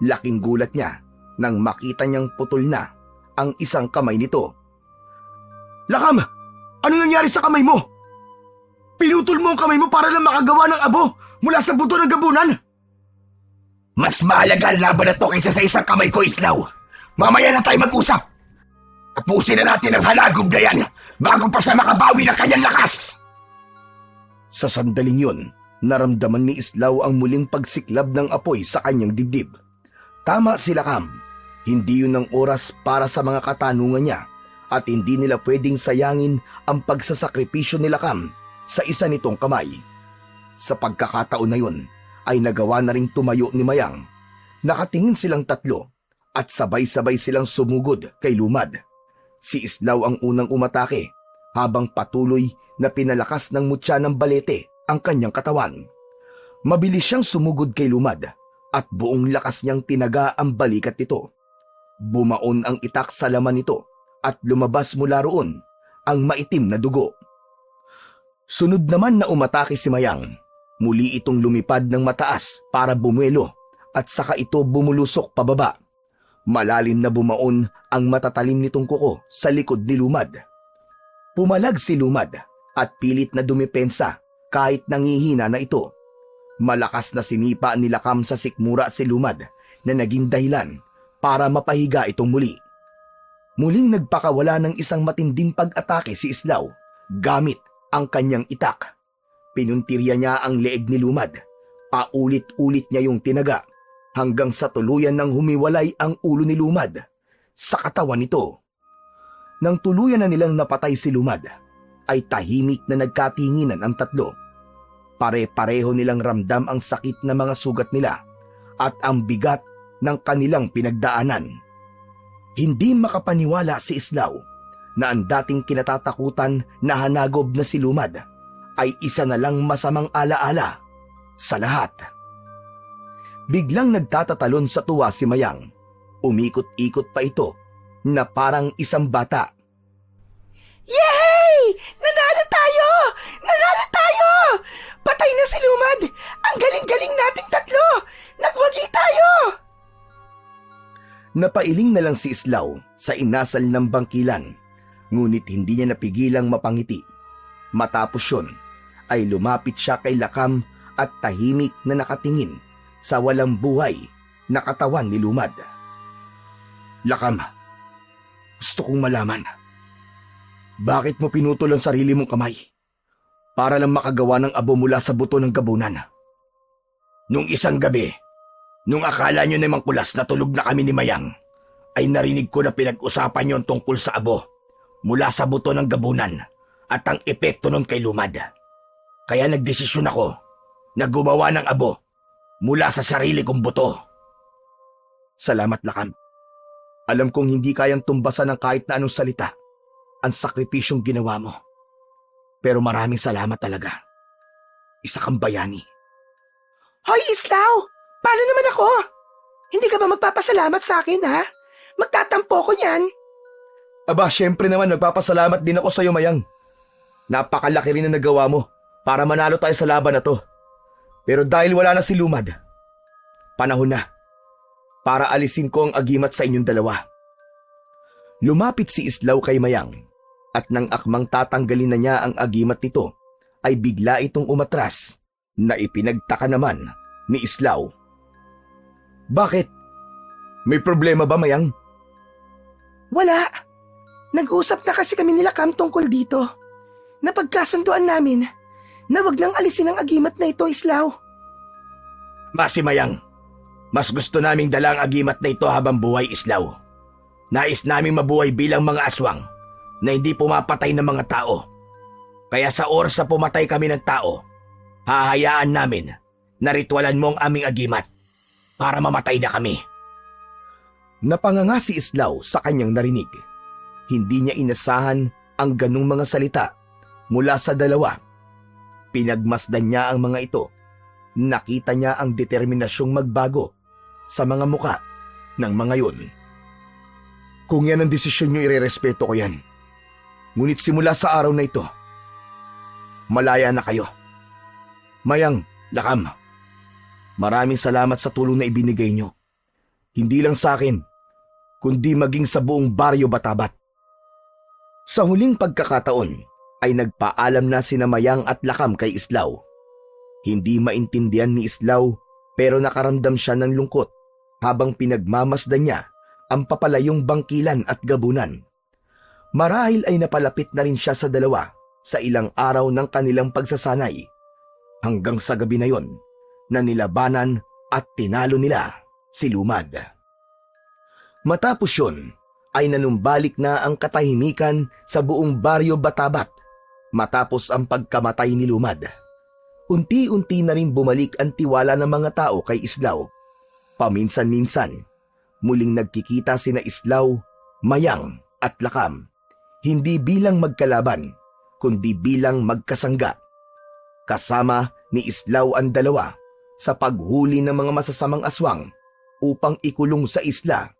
Laking gulat niya nang makita niyang putol na ang isang kamay nito. Lakam! Ano nangyari sa kamay mo? Pinutol mo ang kamay mo para lang makagawa ng abo mula sa buto ng gabunan? Mas mahalaga ang laban na to kaysa sa isang kamay ko, Islaw. Mamaya na tayo mag-usap. Tapusin na natin ang halagog na yan bago pa siya makabawi ng kanyang lakas. Sa sandaling yun, naramdaman ni Islaw ang muling pagsiklab ng apoy sa kanyang dibdib. Tama si Lakam. Hindi yun ang oras para sa mga katanungan niya at hindi nila pwedeng sayangin ang pagsasakripisyo ni Lakam sa isa nitong kamay. Sa pagkakataon na yun, ay nagawa na ring tumayo ni Mayang. Nakatingin silang tatlo at sabay-sabay silang sumugod kay Lumad. Si Islaw ang unang umatake habang patuloy na pinalakas ng mutya ng balete ang kanyang katawan. Mabilis siyang sumugod kay Lumad at buong lakas niyang tinaga ang balikat nito. Bumaon ang itak sa laman nito at lumabas mula roon ang maitim na dugo. Sunod naman na umatake si Mayang. Muli itong lumipad ng mataas para bumuelo at saka ito bumulusok pababa. Malalim na bumaon ang matatalim nitong kuko sa likod ni Lumad. Pumalag si Lumad at pilit na dumipensa kahit nangihina na ito. Malakas na sinipa ni Lakam sa sikmura si Lumad na naging dahilan para mapahiga itong muli. Muling nagpakawala ng isang matinding pag-atake si Islaw Gamit ang kanyang itak, pinuntirya niya ang leeg ni Lumad. Paulit-ulit niya yung tinaga hanggang sa tuluyan nang humiwalay ang ulo ni Lumad sa katawan nito. Nang tuluyan na nilang napatay si Lumad, ay tahimik na nagkatinginan ang tatlo. Pare-pareho nilang ramdam ang sakit na mga sugat nila at ang bigat ng kanilang pinagdaanan. Hindi makapaniwala si Islaw na ang dating kinatatakutan na hanagob na si Lumad ay isa na lang masamang alaala sa lahat. Biglang nagtatatalon sa tuwa si Mayang. Umikot-ikot pa ito na parang isang bata. Yay! Nanalo tayo! Nanalo tayo! Patay na si Lumad! Ang galing-galing nating tatlo! Nagwagi tayo! Napailing na lang si Islaw sa inasal ng bangkilan, ngunit hindi niya napigilang mapangiti. Matapos yun, ay lumapit siya kay Lakam at tahimik na nakatingin sa walang buhay na katawan ni Lumad. Lakam, gusto kong malaman, bakit mo pinutol ang sarili mong kamay para lang makagawa ng abo mula sa buto ng gabunan? Nung isang gabi, nung akala nyo namang kulas na tulog na kami ni Mayang, ay narinig ko na pinag-usapan yon tungkol sa abo mula sa buto ng gabunan at ang epekto nun kay Lumad. Kaya nagdesisyon ako na gumawa ng abo mula sa sarili kong buto. Salamat, Lakam. Alam kong hindi kayang tumbasan ng kahit na anong salita ang sakripisyong ginawa mo. Pero maraming salamat talaga. Isa kang bayani. Hoy, Islaw! Paano naman ako? Hindi ka ba magpapasalamat sa akin, ha? Magtatampo ko niyan. Aba, syempre naman nagpapasalamat din ako sa iyo, Mayang. Napakalaki rin na nagawa mo para manalo tayo sa laban na to. Pero dahil wala na si Lumad, panahon na para alisin ko ang agimat sa inyong dalawa. Lumapit si Islaw kay Mayang at nang akmang tatanggalin na niya ang agimat nito, ay bigla itong umatras na ipinagtaka naman ni Islaw. Bakit? May problema ba, Mayang? Wala. Nag-usap na kasi kami nila Cam tungkol dito. Napagkasunduan namin na wag nang alisin ang agimat na ito, Islaw. Masi Mayang, mas gusto naming dala ang agimat na ito habang buhay, Islaw. Nais naming mabuhay bilang mga aswang na hindi pumapatay ng mga tao. Kaya sa oras na pumatay kami ng tao, hahayaan namin na ritualan mo ang aming agimat para mamatay na kami. Napanganga si Islaw sa kanyang narinig. Hindi niya inasahan ang ganung mga salita mula sa dalawa. Pinagmasdan niya ang mga ito. Nakita niya ang determinasyong magbago sa mga muka ng mga yun. Kung yan ang desisyon niyo, irerespeto ko yan. Ngunit simula sa araw na ito, malaya na kayo. Mayang, Lakam, maraming salamat sa tulong na ibinigay niyo. Hindi lang sa akin, kundi maging sa buong baryo Batabat. Sa huling pagkakataon ay nagpaalam na sina Mayang at Lakam kay Islaw. Hindi maintindihan ni Islaw pero nakaramdam siya ng lungkot habang pinagmamasdan niya ang papalayong bangkilan at gabunan. Marahil ay napalapit na rin siya sa dalawa sa ilang araw ng kanilang pagsasanay hanggang sa gabi na yon na nilabanan at tinalo nila si Lumad. Matapos yun ay nanumbalik na ang katahimikan sa buong baryo Batabat matapos ang pagkamatay ni Lumad. Unti-unti na rin bumalik ang tiwala ng mga tao kay Islaw. Paminsan-minsan, muling nagkikita sina Islaw, Mayang at Lakam, hindi bilang magkalaban, kundi bilang magkasangga. Kasama ni Islaw ang dalawa sa paghuli ng mga masasamang aswang upang ikulong sa isla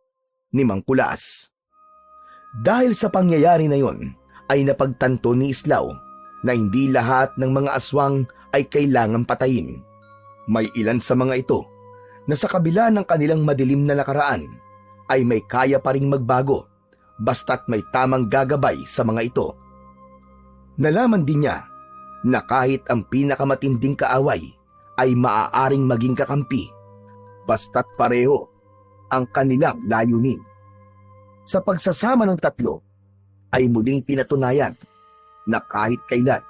ni Mang Kulas. Dahil sa pangyayari na yon, ay napagtanto ni Islaw na hindi lahat ng mga aswang ay kailangang patayin. May ilan sa mga ito na sa kabila ng kanilang madilim na nakaraan ay may kaya pa ring magbago basta't may tamang gagabay sa mga ito. Nalaman din niya na kahit ang pinakamatinding kaaway ay maaaring maging kakampi basta't pareho ang kanilang layunin. Sa pagsasama ng tatlo ay muling pinatunayan na kahit kailan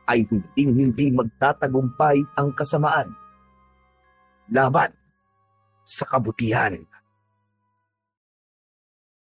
ay hindi magtatagumpay ang kasamaan. Laban sa kabutihan.